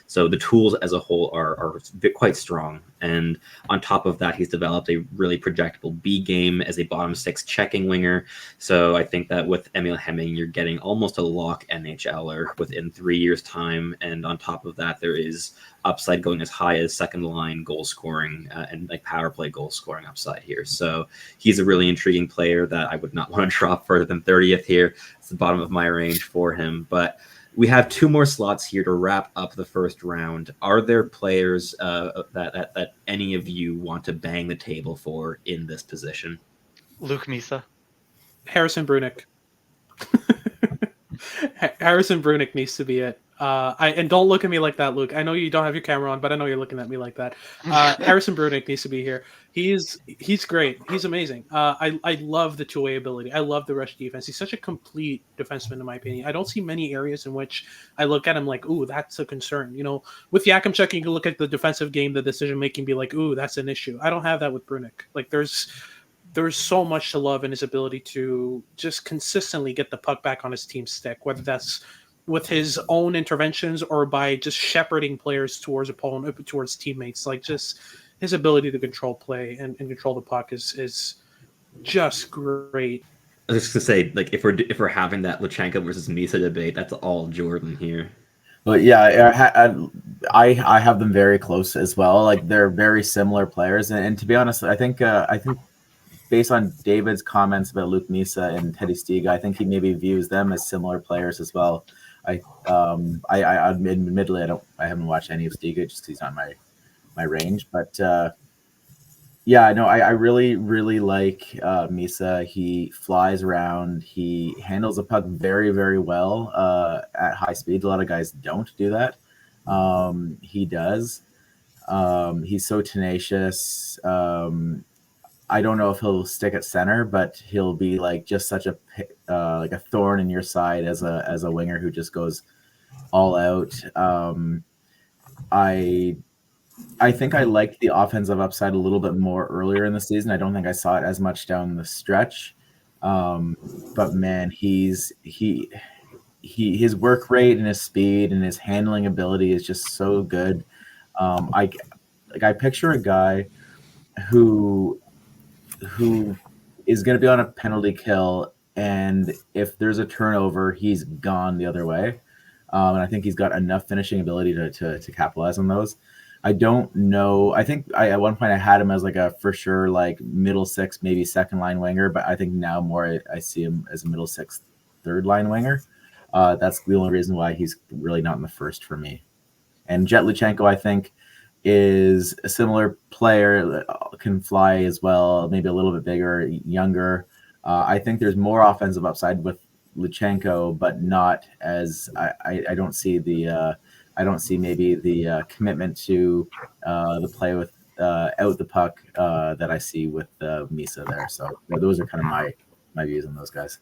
So the tools as a whole are quite strong. And on top of that, he's developed a really projectable B game as a bottom six checking winger. So I think that with Emil Hemming, you're getting almost a lock NHLer within 3 years' time. And on top of that, there is upside going as high as second line goal scoring and power play goal scoring upside here. So he's a really intriguing player that I would not want to drop further than 30th here. It's the bottom of my range for him. But we have two more slots here to wrap up the first round. Are there players that any of you want to bang the table for in this position? Luke Misa. Harrison Brunick. Harrison Brunick needs to be it. And don't look at me like that, Luke. I know you don't have your camera on, but I know you're looking at me like that. Harrison Brunick needs to be here. He's great. He's amazing. I love the two-way ability. I love the rush defense. He's such a complete defenseman, in my opinion. I don't see many areas in which I look at him like, ooh, that's a concern. With Yakimchuk, you can look at the defensive game, the decision-making, be like, ooh, that's an issue. I don't have that with Brunick. There's so much to love in his ability to just consistently get the puck back on his team's stick, whether that's with his own interventions or by just shepherding players towards teammates. his ability to control play and control the puck is just great. I was just gonna say, like, if we're having that Luchenko versus Misa debate, that's all Jordan here. But yeah, I have them very close as well. Like they're very similar players, and to be honest, I think based on David's comments about Luke Misa and Teddy Stiga, I think he maybe views them as similar players as well. I admittedly I haven't watched any of Stiga just because he's not my range, but yeah, no, I really like Misa. He flies around. He handles the puck very, very well at high speed. A lot of guys don't do that. He does. He's so tenacious. I don't know if he'll stick at center, but he'll be like just such a like a thorn in your side as a winger who just goes all out. I think I liked the offensive upside a little bit more earlier in the season. I don't think I saw it as much down the stretch. But man, his work rate and his speed and his handling ability is just so good. I picture a guy who is going to be on a penalty kill, and if there's a turnover, he's gone the other way. And I think he's got enough finishing ability to capitalize on those. I don't know. I think at one point I had him as like a for sure like middle six, maybe second line winger, but I think now more I see him as a middle six, third line winger. That's the only reason why he's really not in the first for me. And Jet Luchenko, I think, is a similar player, can fly as well, maybe a little bit bigger, younger. I think there's more offensive upside with Luchenko, but not as I don't see the I don't see maybe the commitment to the play with out the puck that I see with Misa there. So those are kind of my views on those guys.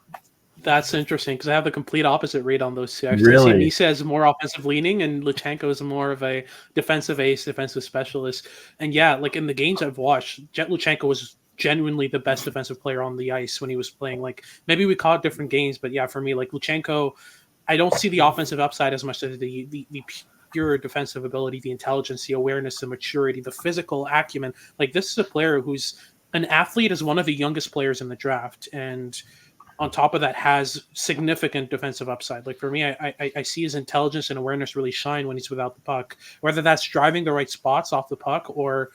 That's interesting because I have the complete opposite read on those two. I Really? see Misa as more offensive leaning and Luchenko is more of a defensive ace, defensive specialist. And yeah, like in the games I've watched, Jet Luchenko was genuinely the best defensive player on the ice when he was playing. Like maybe we caught different games, but yeah, for me, like Luchenko, I don't see the offensive upside as much as the pure defensive ability, the intelligence, the awareness, the maturity, the physical acumen. Like this is a player who's an athlete, is one of the youngest players in the draft, and on top of that has significant defensive upside. Like for me, I see his intelligence and awareness really shine when he's without the puck, whether that's driving the right spots off the puck or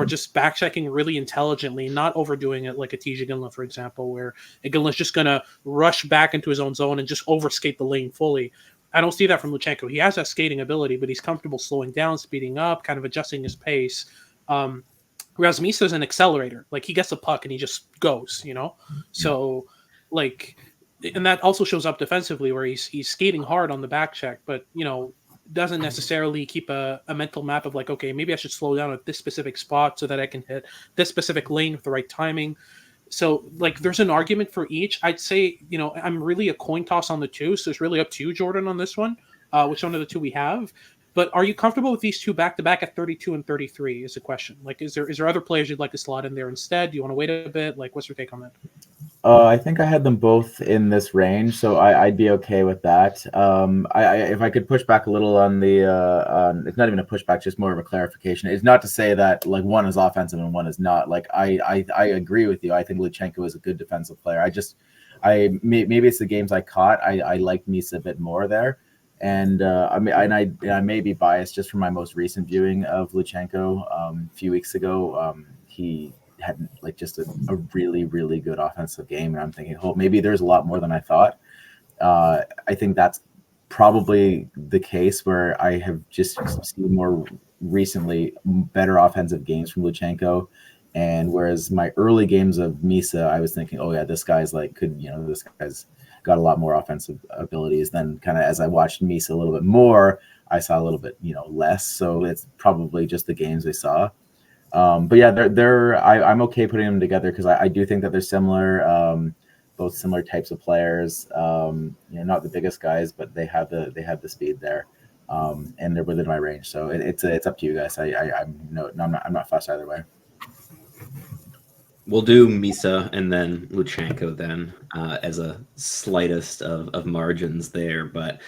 just back checking really intelligently, not overdoing it like a TJ Ginla, for example, where Ginla's just going to rush back into his own zone and just overskate the lane fully. I don't see that from Luchenko. He has that skating ability, but he's comfortable slowing down, speeding up, kind of adjusting his pace. Whereas Misa's an accelerator. Like he gets a puck and he just goes, you know? So like, and that also shows up defensively where he's skating hard on the back check, but you know, doesn't necessarily keep a mental map of like, okay, maybe I should slow down at this specific spot so that I can hit this specific lane with the right timing. So like there's an argument for each. I'd say, you know, I'm really a coin toss on the two. So it's really up to you, Jordan, on this one, which one of the two we have. But are you comfortable with these two back-to-back at 32 and 33 is the question. Like, is there other players you'd like to slot in there instead? Do you want to wait a bit? Like, what's your take on that? I think I had them both in this range, so I'd be okay with that. If I could push back a little on the, it's not even a pushback, just more of a clarification. It's not to say that like one is offensive and one is not. Like I agree with you. I think Luchenko is a good defensive player. Maybe it's the games I caught. I like Misa a bit more there. And I may be biased just from my most recent viewing of Luchenko a few weeks ago. He had like just a really, really good offensive game, and I'm thinking, oh, maybe there's a lot more than I thought. I think that's probably the case where I have just seen more recently better offensive games from Luchenko. And whereas my early games of Misa, I was thinking, oh yeah, this guy's like this guy's got a lot more offensive abilities. Then kind of as I watched Misa a little bit more, I saw a little bit, less. So it's probably just the games I saw. But yeah, I'm okay putting them together because I do think that they're similar, both similar types of players. Not the biggest guys, but they have the speed there, and they're within my range. So it's up to you guys. I'm not fussed either way. We'll do Misa and then Luchenko then as a slightest of margins there. But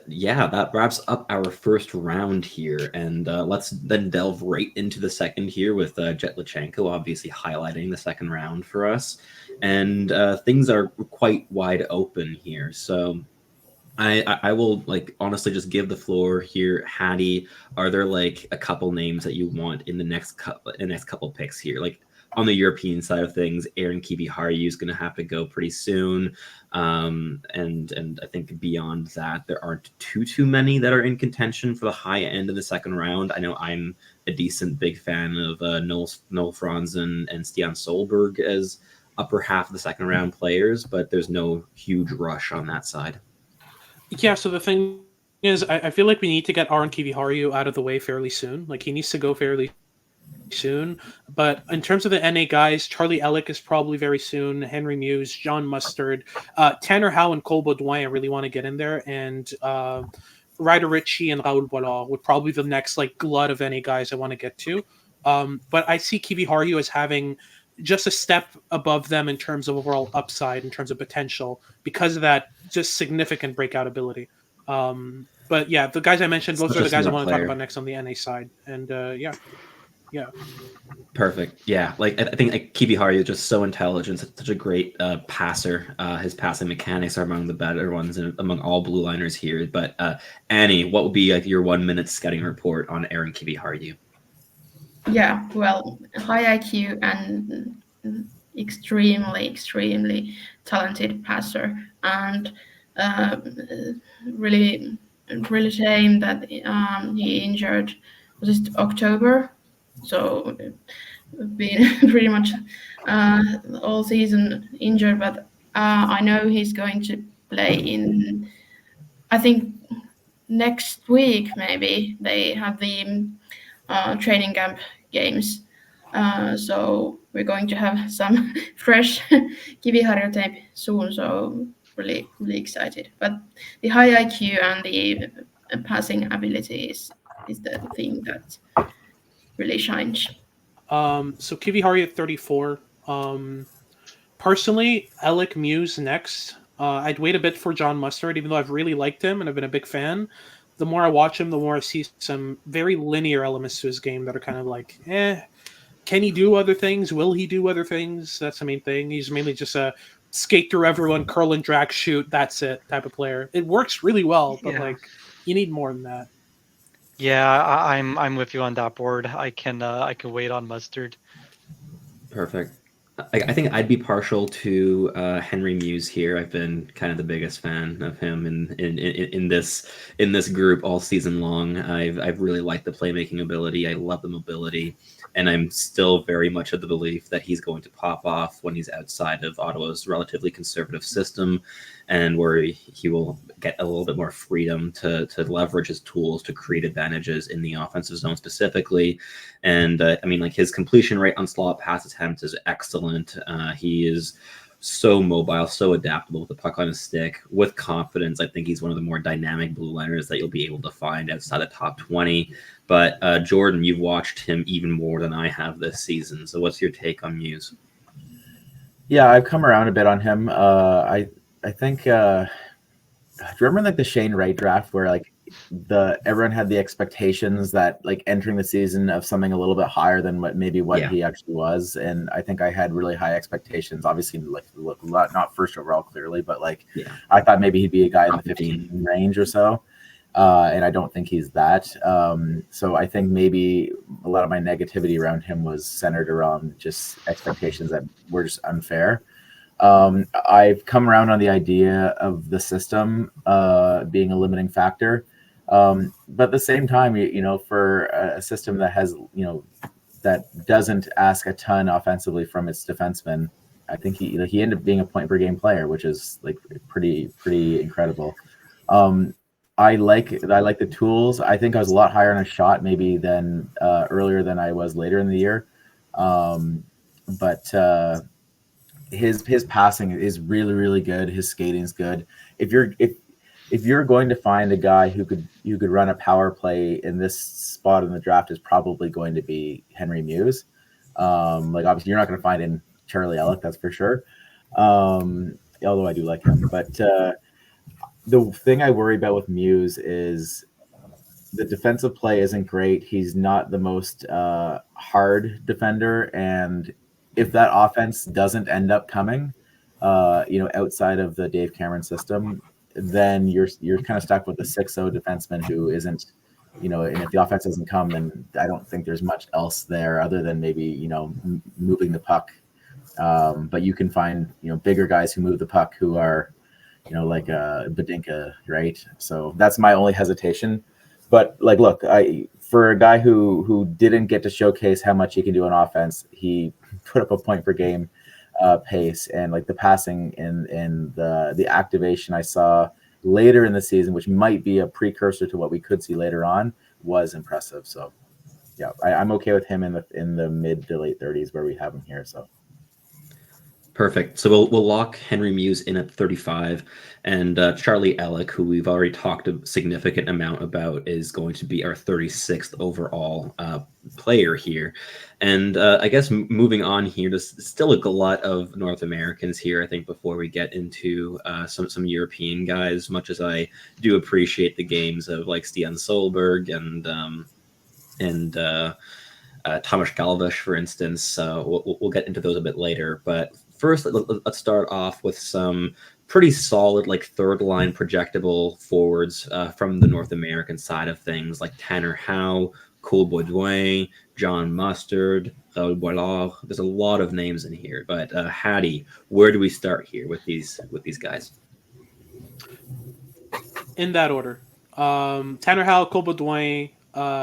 yeah, that wraps up our first round here. And let's then delve right into the second here with Jet Luchenko obviously highlighting the second round for us. And things are quite wide open here. So I will like honestly just give the floor here, Hattie. Are there like a couple names that you want in the next couple picks here? Like on the European side of things, Aaron Kiviharju is going to have to go pretty soon, and I think beyond that there aren't too many that are in contention for the high end of the second round. I know I'm a decent big fan of Noel Franzen and Stian Solberg as upper half of the second round players, but there's no huge rush on that side. Yeah, so the thing is, I feel like we need to get Aaron Kiviharju out of the way fairly soon. Like, he needs to go fairly soon. But in terms of the NA guys, Charlie Ellick is probably very soon, Henry Muse, John Mustard, Tanner Howe and Cole Baudouin I really want to get in there, and Ryder Ritchie and Raoul Bollard would probably be the next like glut of NA guys I want to get to. But I see Kiviharju as having just a step above them in terms of overall upside, in terms of potential, because of that just significant breakout ability. But yeah, the guys I mentioned, those are the guys I want to talk about next on the NA side. And yeah. Perfect. Yeah, like I think like, Kiviharju is just so intelligent, such a great passer. His passing mechanics are among the better ones among all blue liners here. But Annie, what would be like your 1 minute scouting report on Aaron Kiviharju? Yeah, well, high IQ and extremely talented passer, and really shame that he injured. Was it October? So been pretty much all season injured, but I know he's going to play in. I think next week maybe they have the training camp games. So we're going to have some fresh Kiviharju tape soon. So really excited. But the high IQ and the passing ability is the thing that really shines. So Kiviharju at 34. Personally, Alec Muse next. I'd wait a bit for John Mustard, even though I've really liked him and I've been a big fan. The more I watch him, the more I see some very linear elements to his game that are kind of like, can he do other things? Will he do other things? That's the main thing. He's mainly just a skate through everyone, curl and drag, shoot, that's it type of player. It works really well, but like you need more than that. Yeah, I'm with you on that board. I can wait on Mustard. Perfect. I think I'd be partial to Henry Muse here. I've been kind of the biggest fan of him in this group all season long. I've really liked the playmaking ability. I love the mobility, and I'm still very much of the belief that he's going to pop off when he's outside of Ottawa's relatively conservative system, and where he will get a little bit more freedom to leverage his tools to create advantages in the offensive zone specifically. And I mean, like his completion rate on slot pass attempts is excellent. He is so mobile, so adaptable with the puck on his stick. With confidence, I think he's one of the more dynamic blue liners that you'll be able to find outside the top 20. But Jordan, you've watched him even more than I have this season. So what's your take on Muse? Yeah, I've come around a bit on him. I think do you remember like the Shane Wright draft where like everyone had the expectations that like entering the season of something a little bit higher than what he actually was, and I think I had really high expectations. Obviously, like look not first overall clearly, but like I thought maybe he'd be a guy in the 15 range or so, and I don't think he's that. So I think maybe a lot of my negativity around him was centered around just expectations that were just unfair. I've come around on the idea of the system being a limiting factor. But at the same time, for a system that has, that doesn't ask a ton offensively from its defensemen, I think he ended up being a point per game player, which is like pretty incredible. I like the tools. I think I was a lot higher on a shot maybe than earlier than I was later in the year. But his passing is really good. His skating is good. If you're going to find a guy who could run a power play in this spot in the draft, is probably going to be Henry Muse. Like obviously you're not going to find in Charlie Ellick, that's for sure. Although I do like him, but the thing I worry about with Muse is the defensive play isn't great. He's not the most hard defender, and if that offense doesn't end up coming, outside of the Dave Cameron system, then you're kind of stuck with the 6-0 defenseman who isn't, and if the offense doesn't come, then I don't think there's much else there other than maybe moving the puck. But you can find bigger guys who move the puck who are like Badinka, right? So that's my only hesitation. But like, look, for a guy who didn't get to showcase how much he can do on offense, he put up a point per game pace, and like the passing and the activation I saw later in the season, which might be a precursor to what we could see later on, was impressive. So yeah, I'm okay with him in the mid to late 30s where we have him here. So. Perfect. So we'll lock Henry Muse in at 35, and Charlie Ellick, who we've already talked a significant amount about, is going to be our 36th overall player here. And I guess moving on here, there's still a lot of North Americans here, I think, before we get into some European guys, much as I do appreciate the games of like Stian Solberg and Tomasz Galvish, for instance. We'll get into those a bit later, but first, let's start off with some pretty solid, like third line projectable forwards from the North American side of things, like Tanner Howe, Cole Baudouin, John Mustard, Raoul Boilard. There's a lot of names in here, but Hattie, where do we start here with these guys? In that order, Tanner Howe, Cole Baudouin,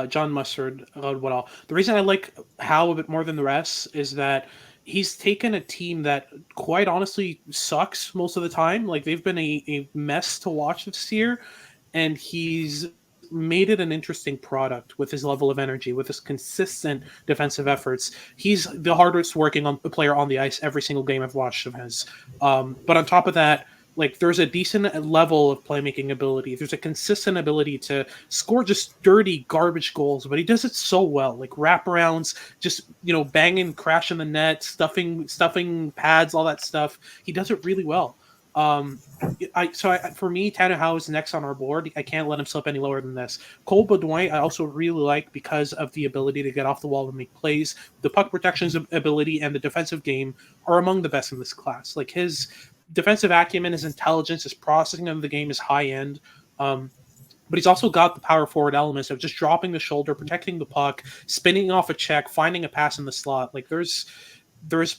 John Mustard, Raoul Boilard. The reason I like Howe a bit more than the rest is that he's taken a team that quite honestly sucks most of the time. Like they've been a mess to watch this year, and he's made it an interesting product with his level of energy, with his consistent defensive efforts. He's the hardest working player on the ice every single game I've watched of his. But on top of that, like there's a decent level of playmaking ability. There's a consistent ability to score just dirty garbage goals, but he does it so well. Like wraparounds, just banging, crashing the net, stuffing pads, all that stuff. He does it really well. For me, Tanner Howe is next on our board. I can't let him slip any lower than this. Cole Baudouin, I also really like because of the ability to get off the wall and make plays. The puck protections ability and the defensive game are among the best in this class. Like his defensive acumen, his intelligence, his processing of the game is high end. But he's also got the power forward elements of just dropping the shoulder, protecting the puck, spinning off a check, finding a pass in the slot. Like there's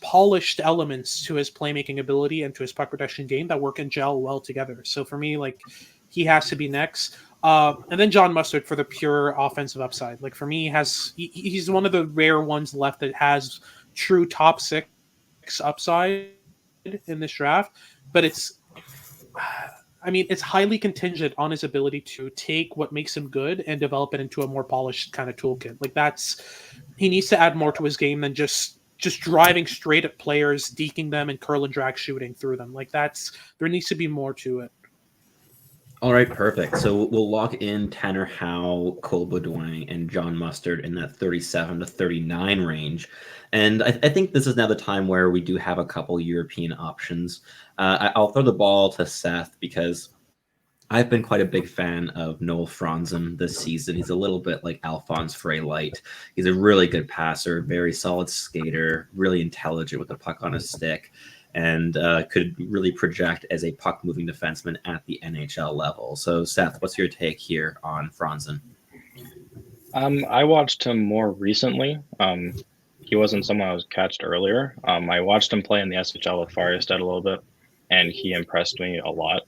polished elements to his playmaking ability and to his puck protection game that work and gel well together. So for me, like he has to be next. And then John Mustard for the pure offensive upside. Like for me, he's one of the rare ones left that has true top six upside in this draft, but it's highly contingent on his ability to take what makes him good and develop it into a more polished kind of toolkit. Like he needs to add more to his game than just driving straight at players, deking them, and curl and drag shooting through them. Like there needs to be more to it. All right, perfect. So we'll lock in Tanner Howe, Cole Baudouin, and John Mustard in that 37 to 39 range. And I think this is now the time where we do have a couple European options. I'll throw the ball to Seth because I've been quite a big fan of Noel Franzen this season. He's a little bit like Alphonse Frey light. He's a really good passer, very solid skater, really intelligent with the puck on his stick, and could really project as a puck-moving defenseman at the NHL level. So, Seth, what's your take here on Franzen? I watched him more recently. He wasn't someone I was catched earlier. I watched him play in the SHL with Färjestad a little bit, and he impressed me a lot.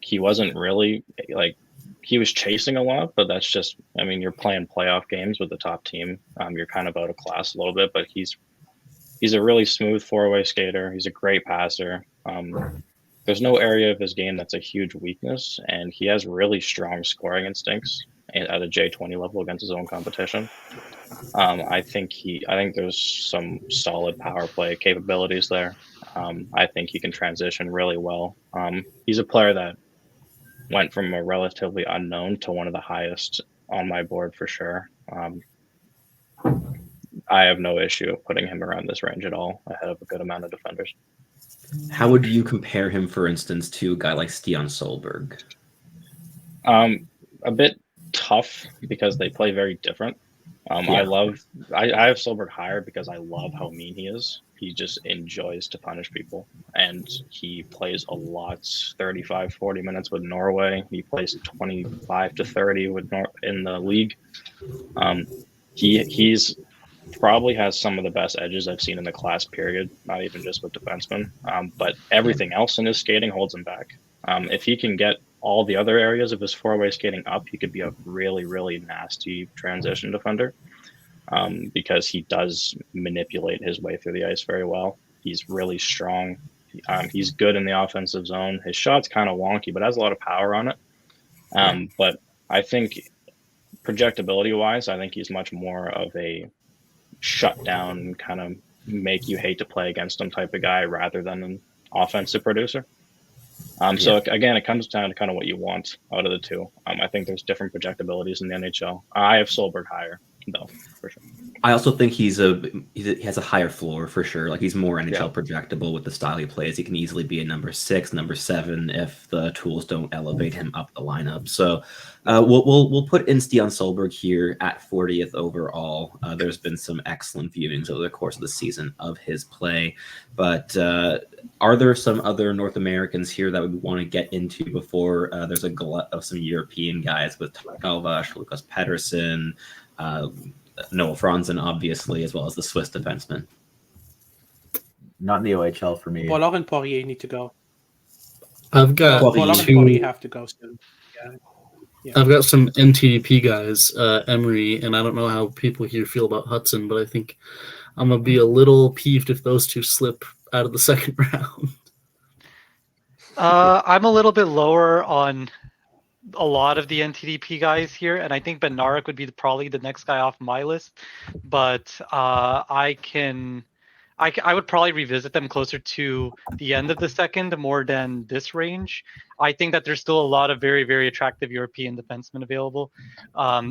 He wasn't really he was chasing a lot, but that's just, you're playing playoff games with the top team. You're kind of out of class a little bit, but he's a really smooth four-way skater. He's a great passer. There's no area of his game that's a huge weakness, and he has really strong scoring instincts at a J20 level against his own competition. I think there's some solid power play capabilities there. I think he can transition really well. He's a player that went from a relatively unknown to one of the highest on my board for sure. I have no issue putting him around this range at all, ahead of a good amount of defenders. How would you compare him, for instance, to a guy like Stian Solberg? A bit tough because they play very different. I have Solberg higher because I love how mean he is. He just enjoys to punish people, and he plays a lot, 35, 40 minutes with Norway. He plays 25 to 30 with in the league. He's probably has some of the best edges I've seen in the class period, not even just with defensemen, but everything else in his skating holds him back. If he can get all the other areas of his four-way skating up, he could be a really, really nasty transition defender, because he does manipulate his way through the ice very well. He's really strong. He's good in the offensive zone. His shot's kind of wonky, but has a lot of power on it. But I think projectability-wise, I think he's much more of a shutdown, kind of make you hate to play against him type of guy rather than an offensive producer. So again, it comes down to kind of what you want out of the two. I think there's different projectabilities in the NHL. I have Solberg higher, though, for sure. I also think he has a higher floor for sure. Like, he's more NHL projectable with the style he plays. He can easily be a number 6, number 7 if the tools don't elevate him up the lineup. So we'll put in Stian Solberg here at 40th overall. There's been some excellent viewings over the course of the season of his play, but are there some other North Americans here that we want to get into before there's a glut of some European guys with Tomas Galvash, Lucas Pettersson, Noah Franzen, obviously, as well as the Swiss defenseman? Not in the OHL for me. Bollard and Poirier need to go. I've got Bollard and Poirier have to go soon. Yeah. I've got some NTDP guys, Emery, and I don't know how people here feel about Hudson, but I think I'm going to be a little peeved if those two slip out of the second round. I'm a little bit lower on a lot of the NTDP guys here, and I think Bednarik would be probably the next guy off my list, but I would probably revisit them closer to the end of the second more than this range. I think that there's still a lot of very, very attractive European defensemen available.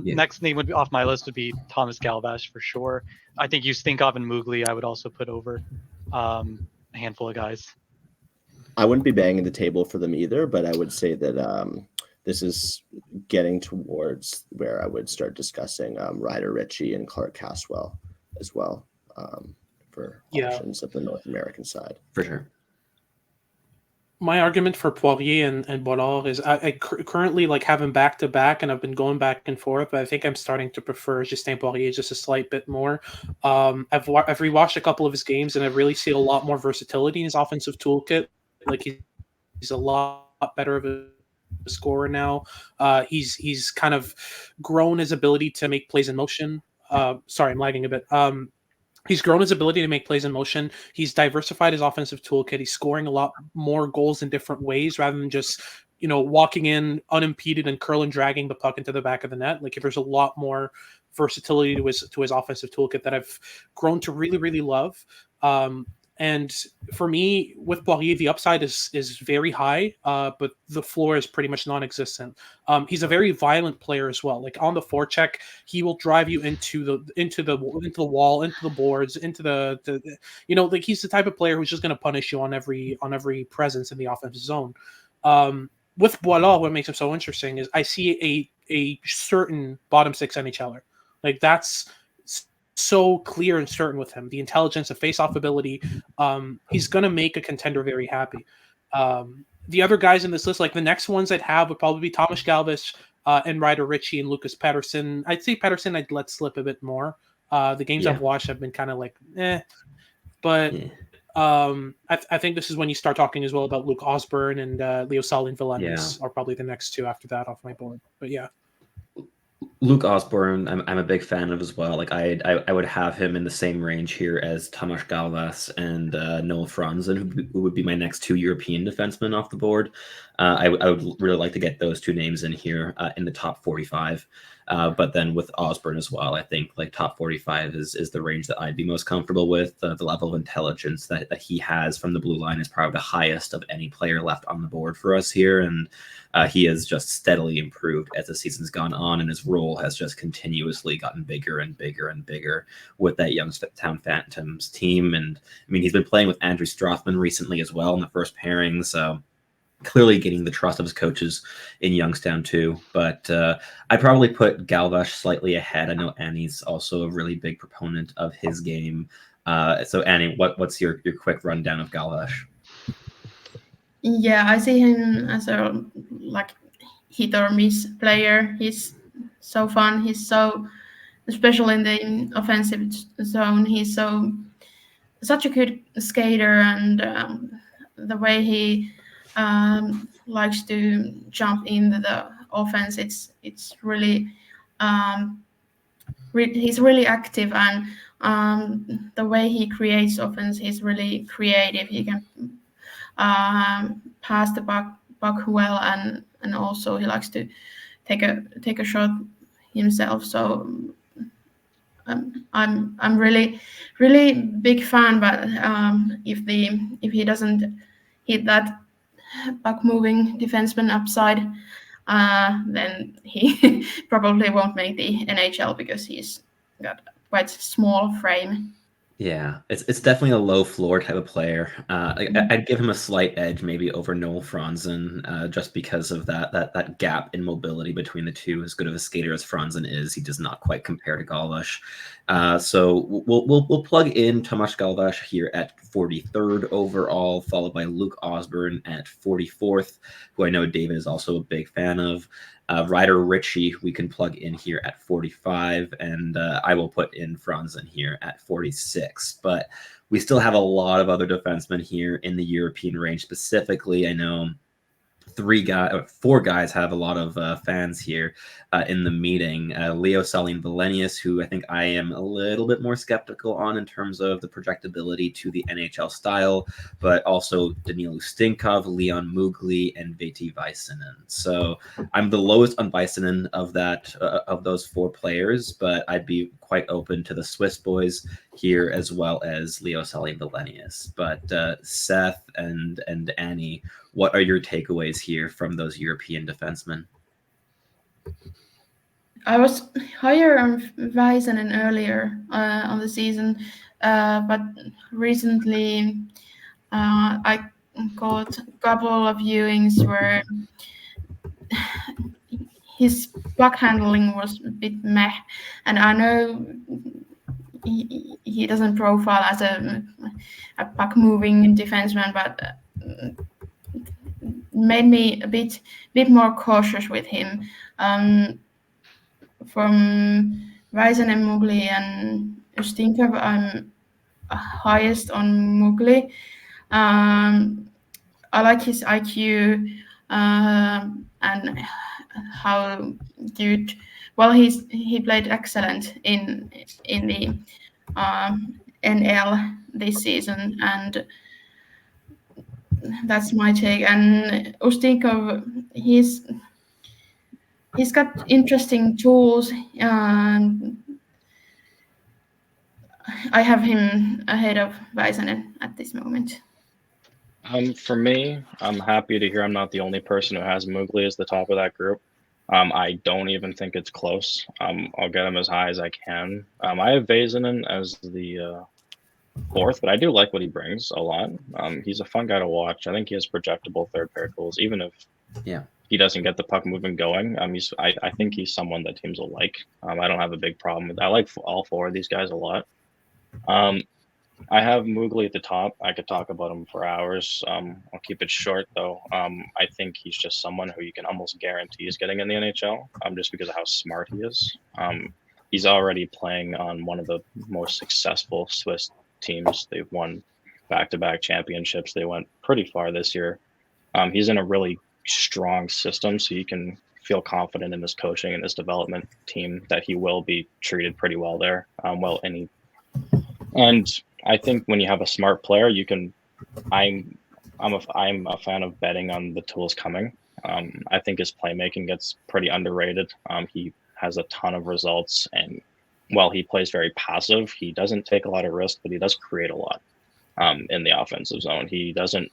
Next name would be off my list would be Tomas Galvash for sure. I think Ustinkov and Mugli I would also put over a handful of guys. I wouldn't be banging the table for them either, but I would say that this is getting towards where I would start discussing Ryder Ritchie and Clark Caswell as well for options of the North American side. For sure. My argument for Poirier and Bollard is I currently have him back to back, and I've been going back and forth, but I think I'm starting to prefer Justin Poirier just a slight bit more. I've rewatched a couple of his games, and I really see a lot more versatility in his offensive toolkit. He's a lot better of a scorer now. He's kind of grown his ability to make plays in motion. Sorry, I'm lagging a bit. He's grown his ability to make plays in motion. He's diversified his offensive toolkit. He's scoring a lot more goals in different ways rather than just, walking in unimpeded and curl and dragging the puck into the back of the net. There's a lot more versatility to his offensive toolkit that I've grown to really, really love. And for me, with Poirier, the upside is very high, but the floor is pretty much non-existent. He's a very violent player as well. On the forecheck, he will drive you into the wall, into the boards, into the he's the type of player who's just going to punish you on every presence in the offensive zone. With Boilard, what makes him so interesting is I see a certain bottom six NHLer. That's so clear and certain with him. The intelligence, the face-off ability, he's going to make a contender very happy. The other guys in this list, the next ones I'd have would probably be Tomas Galvash and Ryder Ritchie and Lucas Pettersson. I'd say Pettersson I'd let slip a bit more. The games I've watched have been kind of But I think this is when you start talking as well about Luke Osborne and Leo Salin Villeneuve are probably the next two after that off my board. But yeah. Luke Osborne, I'm a big fan of as well. I would have him in the same range here as Tomas Galvas and Noah Franzen, who would be my next two European defensemen off the board. I would really like to get those two names in here in the top 45. But then with Osborne as well, I think like top 45 is the range that I'd be most comfortable with. The level of intelligence that he has from the blue line is probably the highest of any player left on the board for us here. And he has just steadily improved as the season's gone on, and his role has just continuously gotten bigger and bigger and bigger with that Youngstown Phantoms team. And I mean, he's been playing with Andrew Strothman recently as well in the first pairing, so clearly getting the trust of his coaches in Youngstown too. But I probably put Galvash slightly ahead. I know Annie's also a really big proponent of his game. So Annie, what's your quick rundown of Galvash? Yeah, I see him as a like hit or miss player. He's so fun. He's so, especially in the offensive zone, he's such a good skater, and the way he likes to jump into the offense, it's really he's really active, and the way he creates offense, he's really creative. He can pass the puck well, and also he likes to take a shot himself. So I'm really big fan. But if he doesn't hit that puck moving defenseman upside, then he probably won't make the NHL because he's got quite small frame. Yeah, it's definitely a low floor type of player. I'd give him a slight edge maybe over Noel Franzen, just because of that gap in mobility between the two. As good of a skater as Franzen is, he does not quite compare to Galvash. So we'll plug in Tomáš Galvaš here at 43rd overall, followed by Luke Osborne at 44th, who I know David is also a big fan of. Ryder Ritchie, we can plug in here at 45, and I will put in Franzen here at 46. But we still have a lot of other defensemen here in the European range. Specifically, I know four guys have a lot of fans here in the meeting. Leo Saline Valenius, who I think I am a little bit more skeptical on in terms of the projectability to the NHL style, but also Daniil Ustinkov, Leon Mugli, and Veti Väisänen. So I'm the lowest on Väisänen of those four players, but I'd be quite open to the Swiss boys here as well as Leo Saline Valenius. But Seth and Annie, what are your takeaways here from those European defensemen? I was higher on Väisänen earlier on the season, but recently I got a couple of viewings where his puck handling was a bit meh, and I know he doesn't profile as a puck moving defenseman, but made me a bit more cautious with him. From Väisänen, Mugli, and Ustinkov, I'm highest on Mugli. I like his IQ and how good. Well, he played excellent in the NL this season, and that's my take. And Ustinkov, he's got interesting tools. I have him ahead of Väisänen at this moment. For me, I'm happy to hear I'm not the only person who has Mugli as the top of that group. I don't even think it's close. I'll get him as high as I can. I have Väisänen as the fourth, but I do like what he brings a lot. He's a fun guy to watch. I think he has projectable third pair goals, even if he doesn't get the puck moving going. I think he's someone that teams will like. I don't have a big problem with that. I like all four of these guys a lot. I have Mugli at the top. I could talk about him for hours. I'll keep it short, though. I think he's just someone who you can almost guarantee is getting in the NHL, just because of how smart he is. He's already playing on one of the most successful Swiss teams. They've won back-to-back championships. They went pretty far this year. He's in a really strong system, so you can feel confident in his coaching and his development team that he will be treated pretty well there. And I think when you have a smart player, you can. I'm a fan of betting on the tools coming. I think his playmaking gets pretty underrated. He has a ton of results, and while he plays very passive, he doesn't take a lot of risk, but he does create a lot in the offensive zone. He doesn't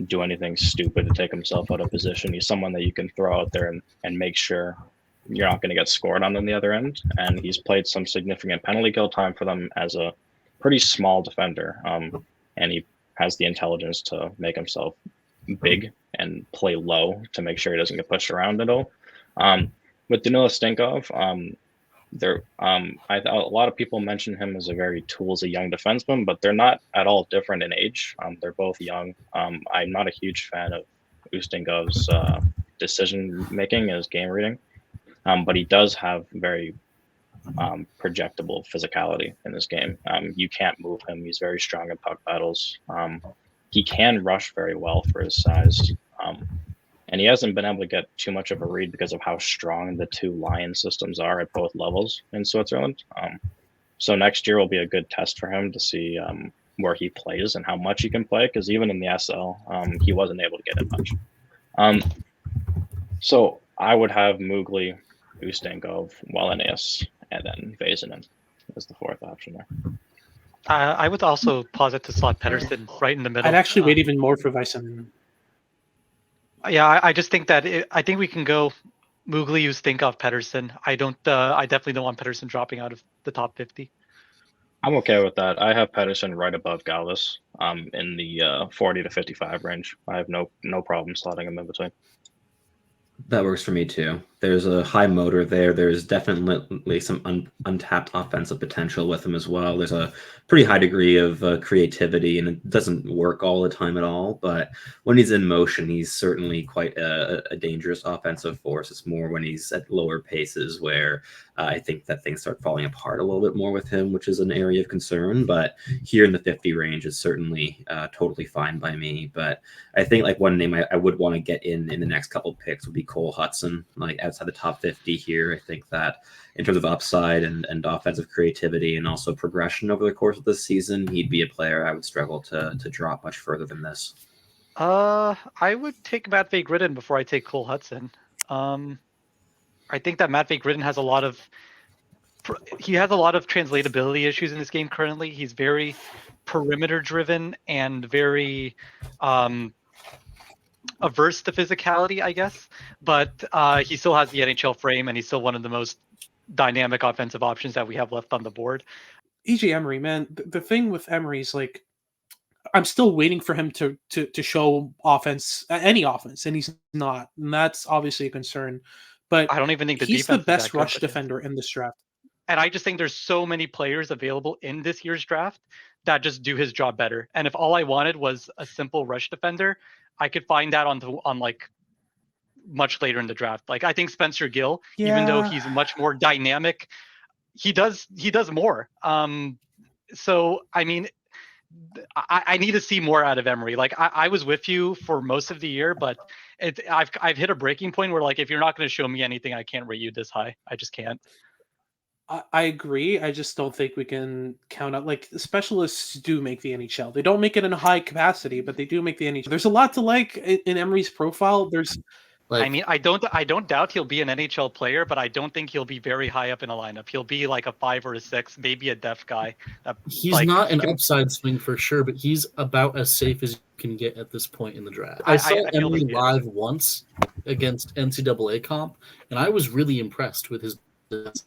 do anything stupid to take himself out of position. He's someone that you can throw out there and make sure you're not going to get scored on the other end. And he's played some significant penalty kill time for them as a pretty small defender. And he has the intelligence to make himself big and play low to make sure he doesn't get pushed around at all. With Danila Stinkov, a lot of people mention him as a very toolsy young defenseman, but they're not at all different in age. They're both young. I'm not a huge fan of Ustinkov's decision making, his game reading, but he does have very projectable physicality in this game. You can't move him. He's very strong in puck battles. He can rush very well for his size. And he hasn't been able to get too much of a read because of how strong the two line systems are at both levels in Switzerland. So next year will be a good test for him to see where he plays and how much he can play, because even in the SL, he wasn't able to get it much. So I would have Mugli, Ustinkov, Wellenius, and then Vasanen as the fourth option there. I would also posit to slot Pedersen right in the middle. I'd actually wait even more for Vasanen. Yeah, I just think that I think we can go Mugli, Ustinkov, Pedersen. I definitely don't want Pedersen dropping out of the top 50. I'm okay with that. I have Pedersen right above Gallus in the 40 to 55 range. I have no problem slotting him in between. That works for me too. There's a high motor there. There's definitely some untapped offensive potential with him as well. There's a pretty high degree of creativity, and it doesn't work all the time at all. But when he's in motion, he's certainly quite a dangerous offensive force. It's more when he's at lower paces where I think that things start falling apart a little bit more with him, which is an area of concern. But here in the 50 range is certainly totally fine by me. But I think like one name I would want to get in the next couple picks would be Cole Hudson, like outside the top 50 here. I think that in terms of upside and offensive creativity and also progression over the course of the season, he'd be a player I would struggle to drop much further than this. I would take Matvei Gridin before I take Cole Hudson. I think that Matvei Gridin has a lot of translatability issues in this game currently. He's very perimeter driven and very averse to physicality, I guess, but he still has the NHL frame, and he's still one of the most dynamic offensive options that we have left on the board. EJ Emery, man, the thing with Emery is like, I'm still waiting for him to show offense, any offense, and he's not, and that's obviously a concern. But I don't even think he's the best rush defender in this draft. And I just think there's so many players available in this year's draft that just do his job better. And if all I wanted was a simple rush defender, I could find that on like much later in the draft. Like I think Spencer Gill, even though he's much more dynamic, he does more. So I mean, I need to see more out of Emery. Like I was with you for most of the year, but I've hit a breaking point where like if you're not going to show me anything, I can't rate you this high. I just can't. I agree. I just don't think we can count out, like, specialists do make the NHL. They don't make it in a high capacity, but they do make the NHL. There's a lot to like in Emery's profile. There's, I mean, I don't doubt he'll be an NHL player, but I don't think he'll be very high up in a lineup. He'll be like a 5 or a 6, maybe a def guy. He's like, not an upside swing for sure, but he's about as safe as you can get at this point in the draft. I saw Emery live once against NCAA comp, and I was really impressed with his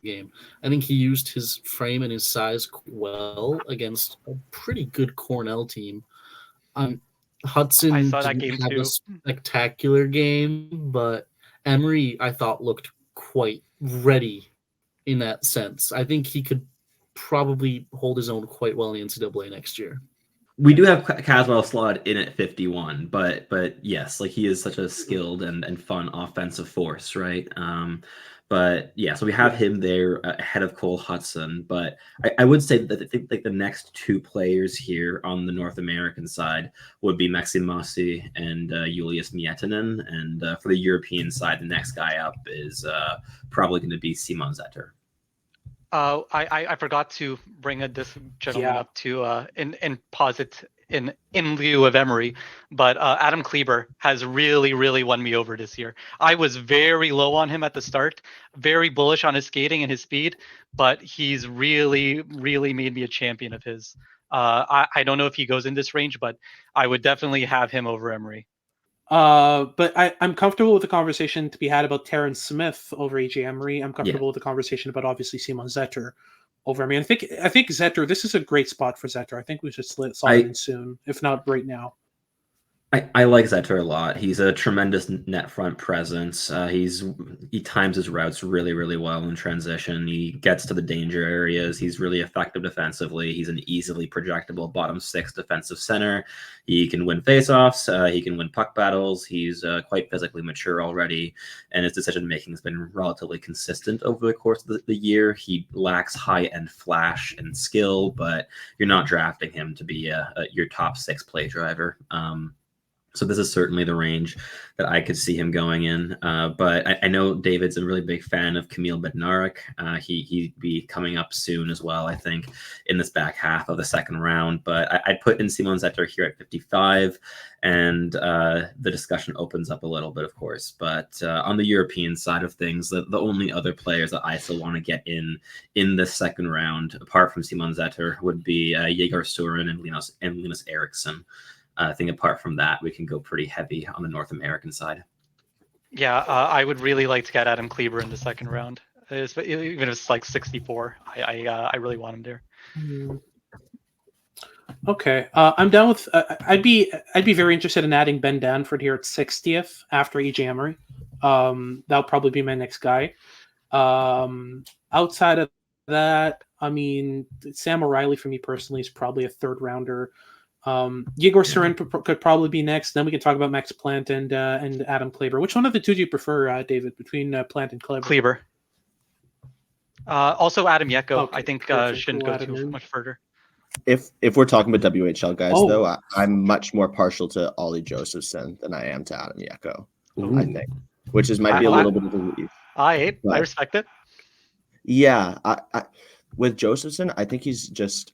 game. I think he used his frame and his size well against a pretty good Cornell team. Hudson I saw that didn't game have too. a spectacular game, but Emery, I thought, looked quite ready in that sense. I think he could probably hold his own quite well in the NCAA next year. We do have Caswell slotted in at 51, but yes, like he is such a skilled and fun offensive force, right? But yeah, so we have him there ahead of Cole Hudson. But I would say that I think like the next two players here on the North American side would be Maxim Mossi and Julius Miettinen. And for the European side, the next guy up is probably going to be Simon Zetter. I forgot to bring this gentleman up to and posit in lieu of Emery. But Adam Kleber has really won me over this year. I was very low on him at the start, very bullish on his skating and his speed, but he's really made me a champion of his. I don't know if he goes in this range, but I would definitely have him over Emery. But I'm comfortable with the conversation to be had about Terrence Smith over AJ Emery. I'm comfortable with the conversation about obviously Simon Zetter over Emery. And I think Zetter, this is a great spot for Zetter. I think we should slot in soon, if not right now. I like Zetter a lot. He's a tremendous net front presence. He times his routes really well in transition. He gets to the danger areas. He's really effective defensively. He's an easily projectable bottom six defensive center. He can win faceoffs. He can win puck battles. He's quite physically mature already, and his decision making has been relatively consistent over the course of the year. He lacks high end flash and skill, but you're not drafting him to be your top six play driver. So this is certainly the range that I could see him going in. But I know David's a really big fan of Kamil Bednarik. He'd be coming up soon as well, I think, in this back half of the second round. But I'd put in Simon Zetter here at 55, and the discussion opens up a little bit, of course. But on the European side of things, the only other players that I still want to get in the second round, apart from Simon Zetter, would be Yegor Surin and Linus Eriksson. I think apart from that, we can go pretty heavy on the North American side. Yeah, I would really like to get Adam Kleber in the second round, even if it's like 64. I really want him there. Okay, I'm down with. I'd be very interested in adding Ben Danford here at 60th after EJ Emery. That'll probably be my next guy. Outside of that, I mean, Sam O'Reilly for me personally is probably a third rounder. Yegor Surin could probably be next. Then we can talk about Max Plant and Adam Kleber. Which one of the two do you prefer, David, between Plant and Kleber? Kleber. Also, Adam Yeko. Okay, I think shouldn't go too much further. If we're talking about WHL guys, though, I'm much more partial to Ollie Josephson than I am to Adam Yeko. I think, which might be a little bit of a leap. I respect it. Yeah, with Josephson, I think he's just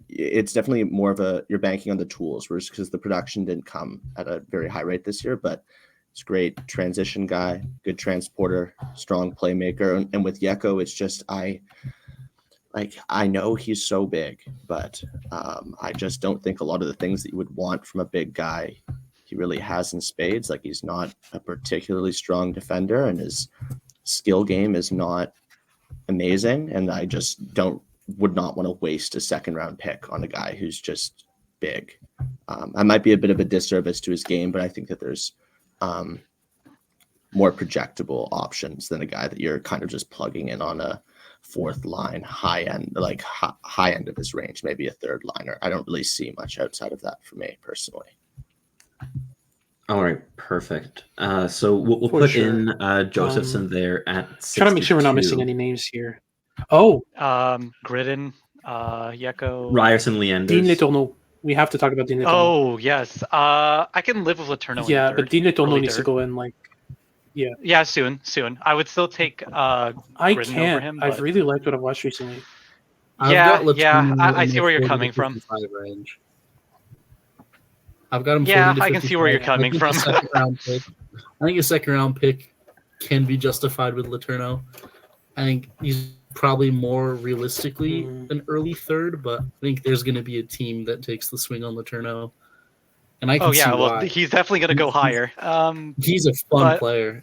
it's definitely more of you're banking on the tools, because the production didn't come at a very high rate this year, but it's great transition guy, good transporter, strong playmaker. And with Yeko, it's just I know he's so big, but I just don't think a lot of the things that you would want from a big guy he really has in spades. Like, he's not a particularly strong defender, and his skill game is not amazing, and I just would not want to waste a second round pick on a guy who's just big. I might be a bit of a disservice to his game, but I think that there's more projectable options than a guy that you're kind of just plugging in on a fourth line, high end of his range, maybe a third liner. I don't really see much outside of that for me personally. All right, perfect. So we'll put in Josephson there at 62. Trying to make sure we're not missing any names here. Oh, Gridden, Yeko, Ryerson, Leanders. Dean Letourneau. We have to talk about Dean Letourneau. Oh yes, I can live with Letourneau. Yeah, but Dean Letourneau needs to go in Yeah, soon. I would still take I Gridden can't. over him. I've really liked what I've watched recently. I see where you're coming from. Range. I've got him. Yeah, I can see where you're coming from. I think a second round pick can be justified with Letourneau. I think he's probably more realistically an early third, but I think there's going to be a team that takes the swing on Letourneau. And I can see why. He's definitely going to go higher. He's a fun player.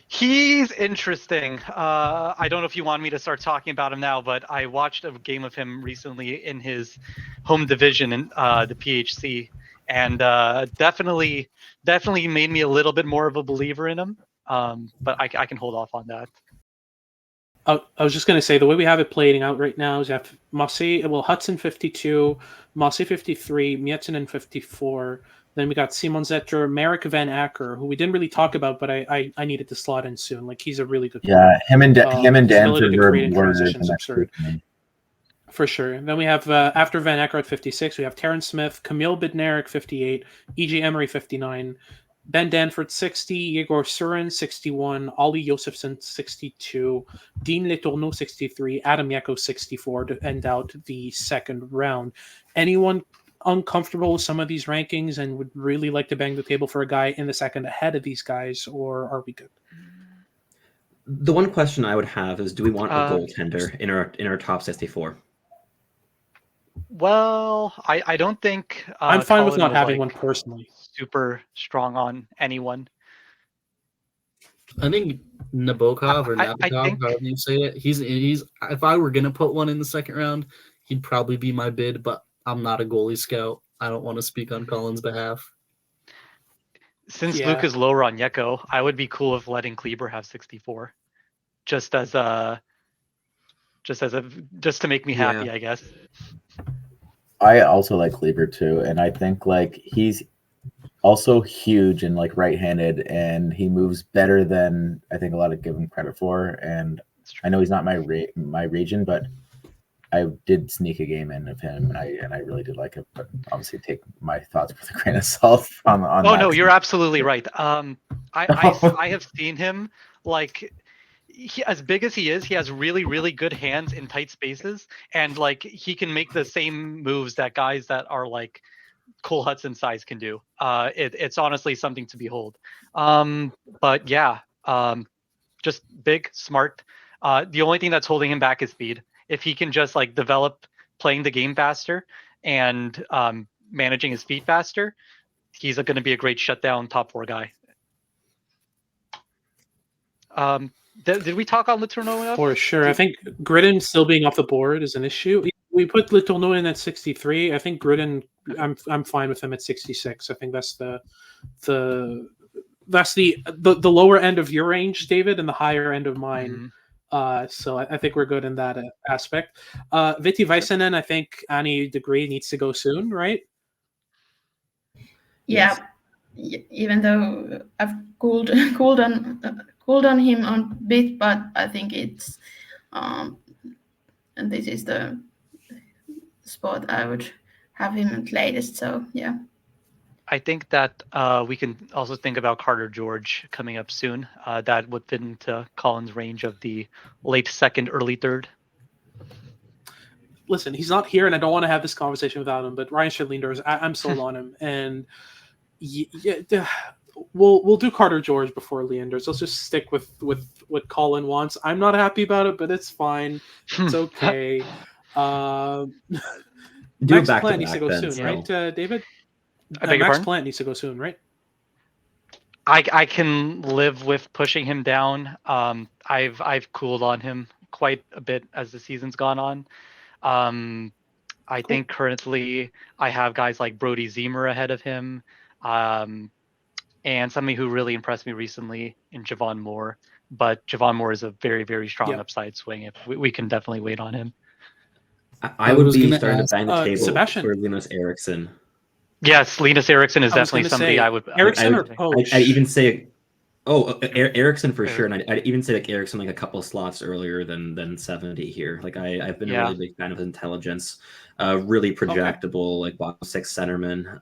He's interesting. I don't know if you want me to start talking about him now, but I watched a game of him recently in his home division in the PHC, and definitely made me a little bit more of a believer in him. But I can hold off on that. I was just going to say, the way we have it playing out right now is you have Hudson 52, Mosse 53, Miettinen 54. Then we got Simon Zetter, Marek Van Acker, who we didn't really talk about, but I needed to slot in soon. Like, he's a really good player. Yeah, him and Danford were absurd. For sure. And then we have, after Van Acker at 56, we have Terrence Smith, Kamil Bednarik 58, EJ Emery 59, Ben Danford 60, Yegor Surin 61, Ollie Josephson 62, Dean Letourneau 63, Adam Yeko 64 to end out the second round. Anyone uncomfortable with some of these rankings and would really like to bang the table for a guy in the second ahead of these guys, or are we good? The one question I would have is, do we want a goaltender in our top 64? Well, I don't think I'm fine with Colin not was, having like, one personally. super strong on anyone. I think Nabokov or I Nabokov, think- however you say it. He's if I were gonna put one in the second round, he'd probably be my bid, but I'm not a goalie scout. I don't want to speak on Colin's behalf. Since Yeah. Luke is lower on Yeko, I would be cool with letting Kleber have 64, just to make me happy, Yeah. I guess. I also like Kleber too, and I think like he's also huge and like right-handed, and he moves better than I think a lot of give him credit for. And I know he's not my region, but I did sneak a game in of him, and I really did like it. But obviously, take my thoughts with a grain of salt on Oh that. no, you're absolutely right. I have seen him, like, as big as he is, he has really, really good hands in tight spaces, and like he can make the same moves that guys that are like Cole Hudson size can do. It's honestly something to behold. But yeah, just big, smart. The only thing that's holding him back is speed. If he can just like develop playing the game faster and managing his feet faster, he's going to be a great shutdown top 4 guy. Did we talk on Letourneau enough? For sure. I think Gridden still being off the board is an issue. We put Letourneau in at 63. I think Gridden, I'm fine with him at 66. I think that's the lower end of your range, David, and the higher end of mine. So I think we're good in that aspect. Viti Väisänen, I think Annie Degree needs to go soon, right? Yeah, even though I've cooled on him a bit, but I think it's and this is the spot I would have him at latest. So yeah. I think that we can also think about Carter George coming up soon. That would fit into Colin's range of the late second, early third. Listen, he's not here, and I don't want to have this conversation without him. But Ryan Schindler, I'm sold on him, and we'll do Carter George before Leanders. Let's just stick with what Colin wants. I'm not happy about it, but it's fine. It's okay. Do Max back Plant to needs to back go then, soon, so. right, David? I beg your Max pardon? Plant needs to go soon, right? I can live with pushing him down. I've cooled on him quite a bit as the season's gone on. I think currently I have guys like Brody Zemer ahead of him, and somebody who really impressed me recently in Javon Moore. But Javon Moore is a very, very strong upside swing. If we can definitely wait on him. I would was be gonna starting ask, to bang the table Sebastian. for Linus Eriksson. Yes, Linus Eriksson is I was definitely gonna somebody say, I would. Eriksson I or would- Poach? I'd even say, Eriksson for sure, Eriksson. and I'd even say like Eriksson like a couple of slots earlier than 70 here. Like I've been a really big fan of his intelligence, really projectable, like bottom 6 centerman.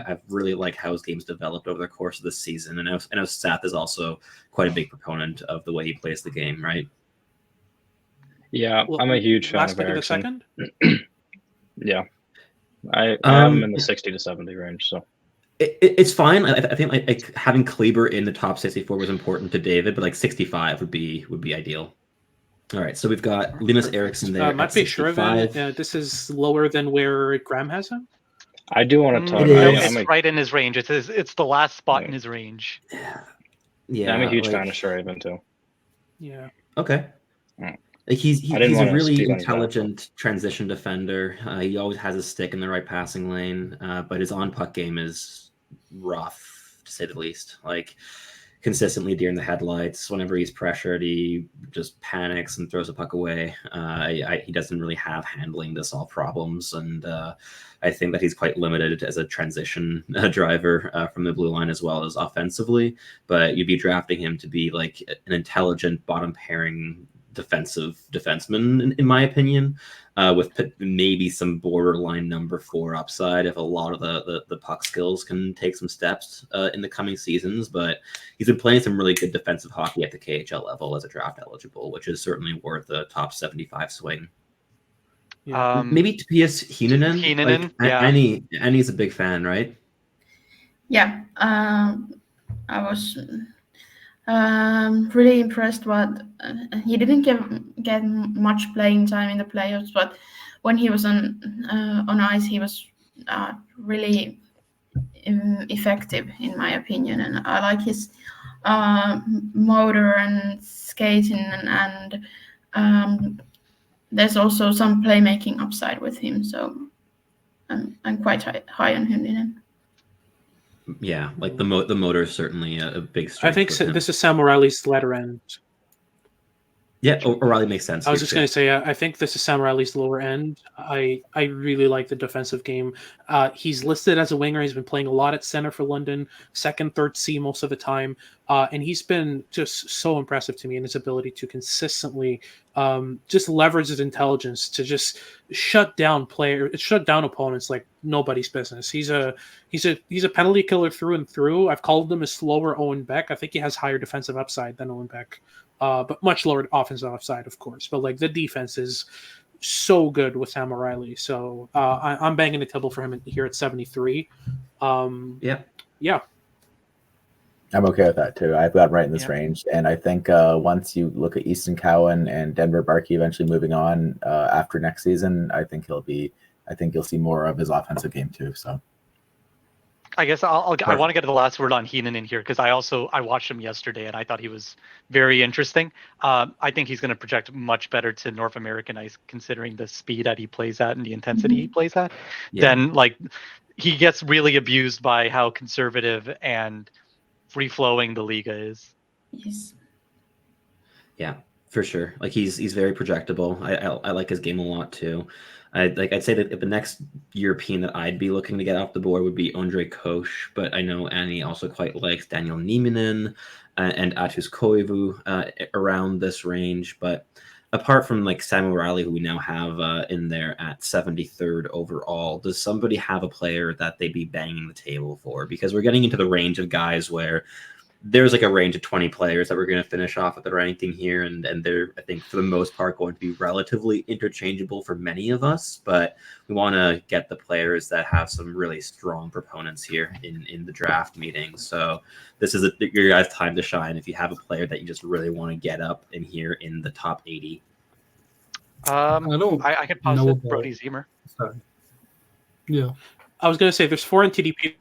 I've really liked how his game's developed over the course of the season, and I know Seth is also quite a big proponent of the way he plays the game, right? Yeah, Well, I'm a huge fan last of pick of the Eriksson. second. Yeah, I have him in the 60 to 70 range. So It's fine. I think like having Kleber in the top 64 was important to David, but like 65 would be ideal. All right, so we've got Linus Eriksson there. Might at be sure 65. this is lower than where Graham has him. I do want to talk. It No, is. it's right in his range. It's the last spot in his range. Yeah, I'm a huge like, fan of Shraven too. Yeah. Okay. Mm. Like he's I didn't a wanna really speak on his intelligent transition defender. He always has his stick in the right passing lane, but his on-puck game is rough, to say the least. Like consistently deer in the headlights. Whenever he's pressured, he just panics and throws a puck away. He doesn't really have handling to solve problems, and I think that he's quite limited as a transition driver from the blue line as well as offensively. But you'd be drafting him to be like an intelligent bottom pairing defensive defenseman, in my opinion, with maybe some borderline number 4 upside if a lot of the puck skills can take some steps in the coming seasons. But he's been playing some really good defensive hockey at the KHL level as a draft eligible, which is certainly worth a top 75 swing. Yeah. Maybe Tobias Heinonen. Heinonen, yeah. Annie's a big fan, right? Yeah, I was really impressed. But he didn't get much playing time in the playoffs. But when he was on ice, he was really effective, in my opinion. And I like his motor and skating, and there's also some playmaking upside with him. So I'm quite high on him. Yeah, like the motor is certainly a big strength. I think this is Sam O'Reilly's latter end. Yeah, O'Reilly makes sense. I was just going to say, I think this is Sam Riley's lower end. I really like the defensive game. He's listed as a winger. He's been playing a lot at center for London, second, third C most of the time. And he's been just so impressive to me in his ability to consistently just leverage his intelligence to just shut down opponents like nobody's business. He's a penalty killer through and through. I've called him a slower Owen Beck. I think he has higher defensive upside than Owen Beck. But much lower offensive upside, of course. But like the defense is so good with Sam O'Reilly. So I'm banging the table for him here at 73. Yeah. I'm okay with that too. I've got right in this range, and I think once you look at Easton Cowan and Denver Barkey eventually moving on after next season, I think you'll see more of his offensive game too. So. I guess I want to get to the last word on Heenan in here because I watched him yesterday and I thought he was very interesting. I think he's going to project much better to North American ice considering the speed that he plays at and the intensity he plays at. Then like he gets really abused by how conservative and free flowing the Liga is. Yes. Yeah, for sure. Like he's very projectable. I like his game a lot too. I'd say that if the next European that I'd be looking to get off the board would be Ondrej Koch, but I know Annie also quite likes Daniel Nieminen and Atus Koivu around this range. But apart from like Sam O'Reilly, who we now have in there at 73rd overall, does somebody have a player that they'd be banging the table for? Because we're getting into the range of guys where there's like a range of 20 players that we're going to finish off at the ranking here. And they're, I think, for the most part, going to be relatively interchangeable for many of us. But we want to get the players that have some really strong proponents here in the draft meeting. So this is your guys' time to shine if you have a player that you just really want to get up in here in the top 80. I could posit Brody Ziemer. Sorry. Yeah. I was going to say there's 4 NTDP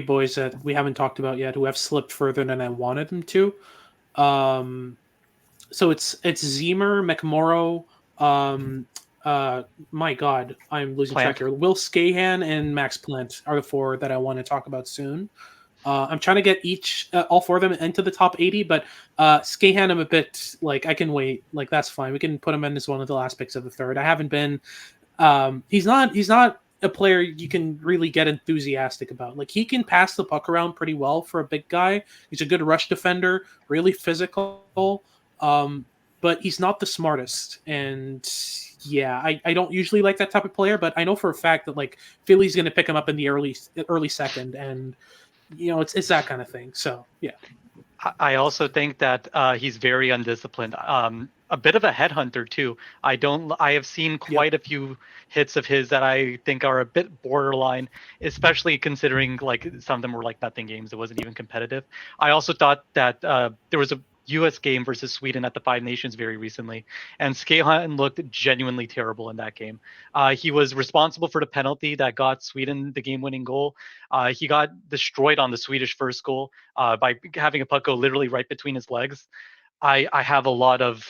boys that we haven't talked about yet who have slipped further than I wanted them to. So it's Ziemer, McMorrow, my God, I'm losing track here. Will Skahan and Max Plante are the 4 that I want to talk about soon. I'm trying to get all 4 of them into the top 80, but Skahan, I'm a bit like I can wait. Like that's fine. We can put him in as one of the last picks of the 3rd. I haven't been. He's not a player you can really get enthusiastic about. Like he can pass the puck around pretty well for a big guy. He's a good rush defender, really physical, but he's not the smartest. And yeah, I don't usually like that type of player, but I know for a fact that like Philly's going to pick him up in the early second, and you know it's that kind of thing. So yeah. I also think that he's very undisciplined. A bit of a headhunter too. I have seen quite a few hits of his that I think are a bit borderline, especially considering like some of them were like nothing games. It wasn't even competitive. I also thought that there was a U.S. game versus Sweden at the Five Nations very recently, and Skahan looked genuinely terrible in that game. He was responsible for the penalty that got Sweden the game-winning goal. He got destroyed on the Swedish first goal by having a puck go literally right between his legs. I have a lot of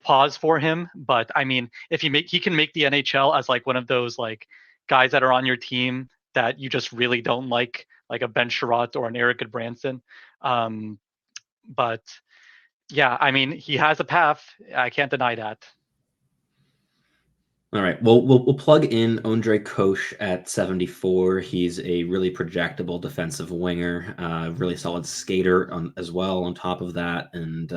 pause for him, but I mean, if he can make the NHL as like one of those like guys that are on your team that you just really don't like a Ben Sherratt or an Eric Goodbranson. But yeah, I mean, he has a path. I can't deny that. All right. Well, we'll plug in Ondrej Koch at 74. He's a really projectable defensive winger, really solid skater as well on top of that. And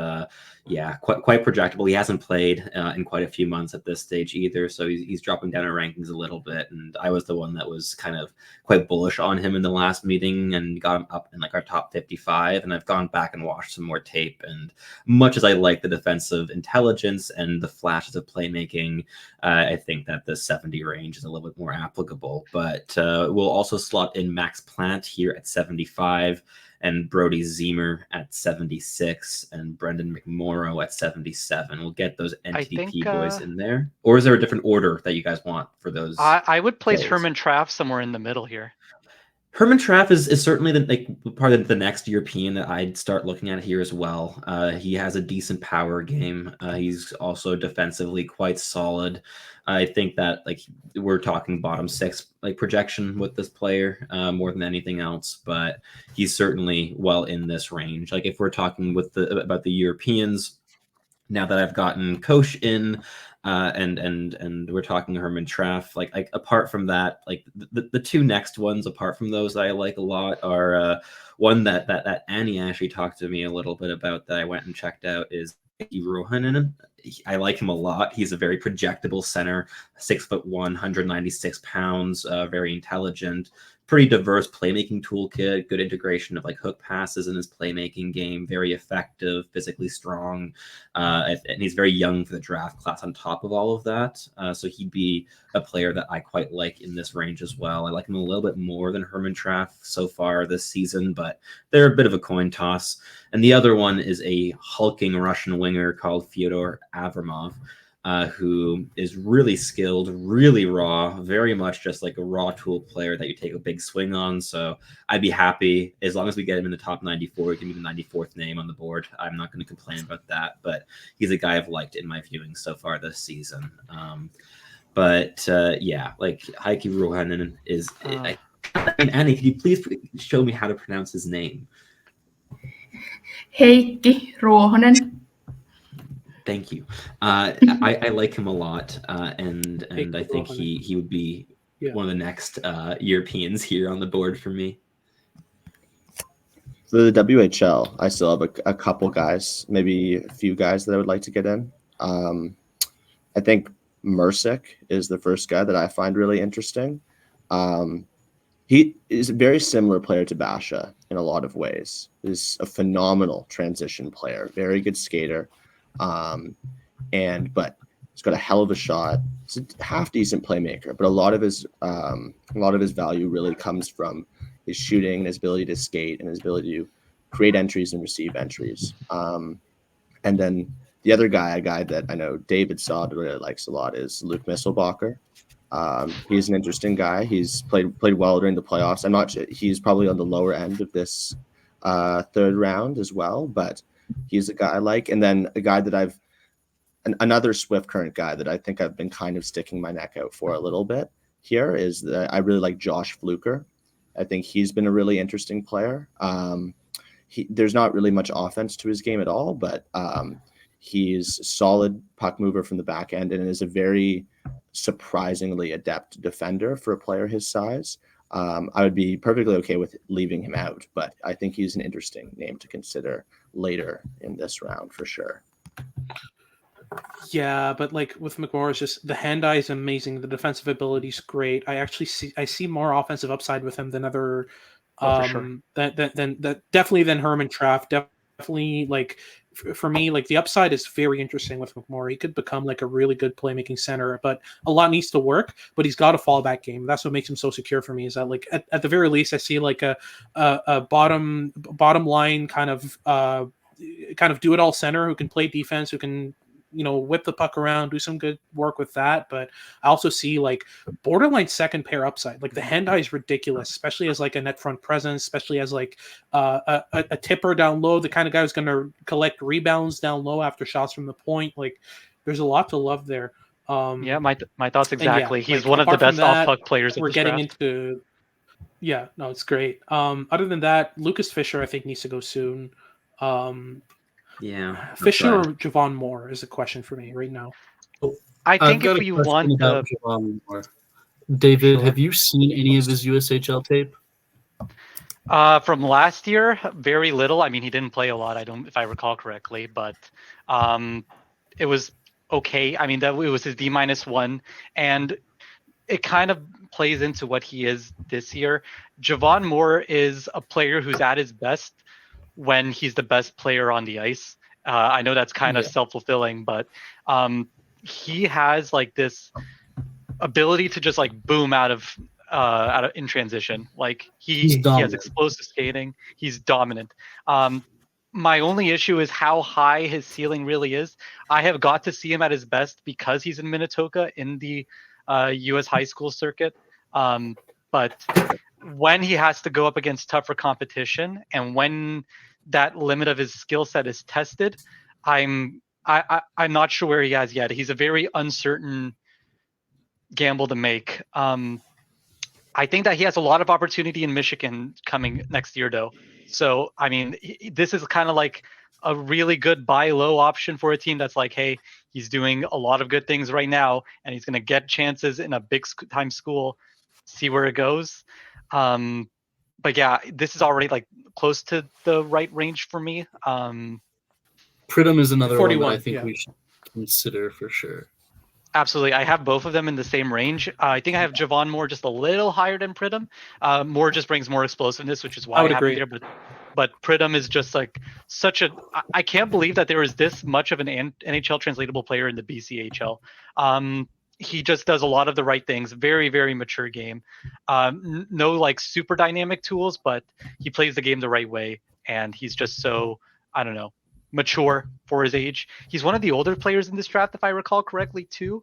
yeah, quite projectable. He hasn't played in quite a few months at this stage either. So he's dropping down our rankings a little bit. And I was the one that was kind of quite bullish on him in the last meeting and got him up in like our top 55. And I've gone back and watched some more tape. And much as I like the defensive intelligence and the flashes of playmaking, I think that the 70 range is a little bit more applicable. But we'll also slot in Max Plant here at 75, and Brody Zemer at 76, and Brendan McMorrow at 77. We'll get those NTDP boys in there. Or is there a different order that you guys want for those? I would place players? Herman Traff somewhere in the middle here. Herman Traff is certainly probably the next European that I'd start looking at here as well. He has a decent power game. He's also defensively quite solid. I think that we're talking bottom 6 projection with this player more than anything else, but he's certainly well in this range. If we're talking about the Europeans, now that I've gotten Koch in, and we're talking Herman Traff, apart from that, the 2 next ones apart from those that I like a lot are one that Annie actually talked to me a little bit about that I went and checked out is Heikki Ruohonen. I like him a lot. He's a very projectable center, 6'1", 196 pounds, very intelligent, pretty diverse playmaking toolkit, good integration of hook passes in his playmaking game, very effective, physically strong, and he's very young for the draft class on top of all of that. So he'd be a player that I quite like in this range as well. I like him a little bit more than Herman Traff so far this season, but they're a bit of a coin toss. And the other one is a hulking Russian winger called Fyodor Avramov, who is really skilled, really raw, very much just like a raw tool player that you take a big swing on. So I'd be happy as long as we get him in the top 94. He can be the 94th name on the board. I'm not going to complain about that, but he's a guy I've liked in my viewing so far this season. Yeah, Heikki Ruohonen is. Annie, can you please show me how to pronounce his name? Heikki Ruohonen. Thank you. I like him a lot, and I think he would be one of the next Europeans here on the board for me. For the WHL, I still have a couple guys, maybe a few guys that I would like to get in. I think Mercick is the first guy that I find really interesting. He is a very similar player to Basha in a lot of ways. He's a phenomenal transition player, very good skater. But he's got a hell of a shot. He's a half decent playmaker, but a lot of his value really comes from his shooting and his ability to skate and his ability to create entries and receive entries. And then the other guy, a guy that I know David Sod really likes a lot, is Luke Misselbacher. He's an interesting guy. He's played well during the playoffs. I'm not sure, he's probably on the lower end of this third round as well, but he's a guy I like. And then a guy that another Swift Current guy that I think I've been kind of sticking my neck out for a little bit here is that I really like Josh Fluker. I think he's been a really interesting player. There's not really much offense to his game at all, but he's a solid puck mover from the back end and is a very surprisingly adept defender for a player his size. I would be perfectly okay with leaving him out, but I think he's an interesting name to consider later in this round for sure. Yeah, but with McMorrow, it's just the hand-eye is amazing. The defensive ability is great. I see more offensive upside with him than other, for sure. definitely than Herman Traff. Definitely for me, the upside is very interesting with McMorrow. He could become a really good playmaking center, but a lot needs to work. But he's got a fallback game. That's what makes him so secure for me. Is that at the very least, I see a bottom line kind of do it all center who can play defense, who can whip the puck around, do some good work with that. But I also see borderline second pair upside. The hand eye is ridiculous, especially as a net front presence, especially as a tipper down low, the kind of guy who's going to collect rebounds down low after shots from the point. There's a lot to love there. Yeah, my thoughts exactly. He's one of the apart from best that, off puck players. We're getting into. Yeah, no, it's great. Other than that, Lucas Fisher, I think, needs to go soon. Yeah, Fisher or Javon Moore is a question for me right now. I think if you want Javon Moore. David, have you seen any of his USHL tape? From last year, very little. I mean, he didn't play a lot. If I recall correctly, but it was okay. I mean, it was his D-1, and it kind of plays into what he is this year. Javon Moore is a player who's at his best when he's the best player on the ice. I know that's kind of self-fulfilling, but he has this ability to just like boom out of in transition. Like He's he has dominant. explosive skating. He's dominant. My only issue is how high his ceiling really is. I have got to see him at his best because he's in Minnetonka in the U.S. high school circuit. But when he has to go up against tougher competition and when that limit of his skill set is tested, I'm not sure where he has yet. He's a very uncertain gamble to make. I think that he has a lot of opportunity in Michigan coming next year, though. So, I mean, this is kind of like a really good buy low option for a team that's like, hey, he's doing a lot of good things right now, and he's going to get chances in a big time school, see where it goes. But yeah, this is already like close to the right range for me. Pridham is another one that 41, I think yeah. we should consider for sure. Absolutely. I have both of them in the same range. I think I have Javon Moore just a little higher than Pridham. Moore just brings more explosiveness, which is why I would have him agree. there. But Pridham is just like such a. I can't believe that there is this much of an NHL translatable player in the BCHL. He just does a lot of the right things. Very, very mature game. No like super dynamic tools, but he plays the game the right way, and he's just so, I don't know, mature for his age. He's one of the older players in this draft, if I recall correctly, too,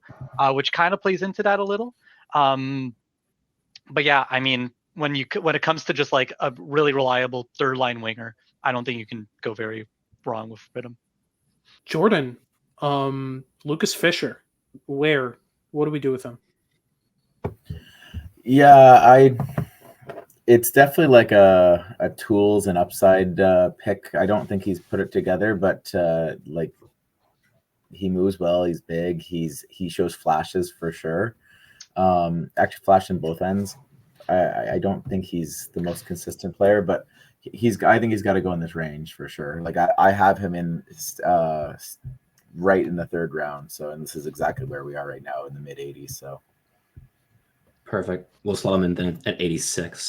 which kind of plays into that a little. But yeah, I mean, when it comes to just like a really reliable third line winger, I don't think you can go very wrong with Pridham. Jordan, Lucas Fisher, what do we do with him? Yeah, it's definitely like a tools and upside pick. I don't think he's put it together, but like he moves well. He's big. He shows flashes for sure. Actually, flash in both ends. I don't think he's the most consistent player, but I think he's got to go in this range for sure. Like I have him in right in the third round. So, and this is exactly where we are right now in the mid 80s. So Perfect. We'll slot him in then at 86.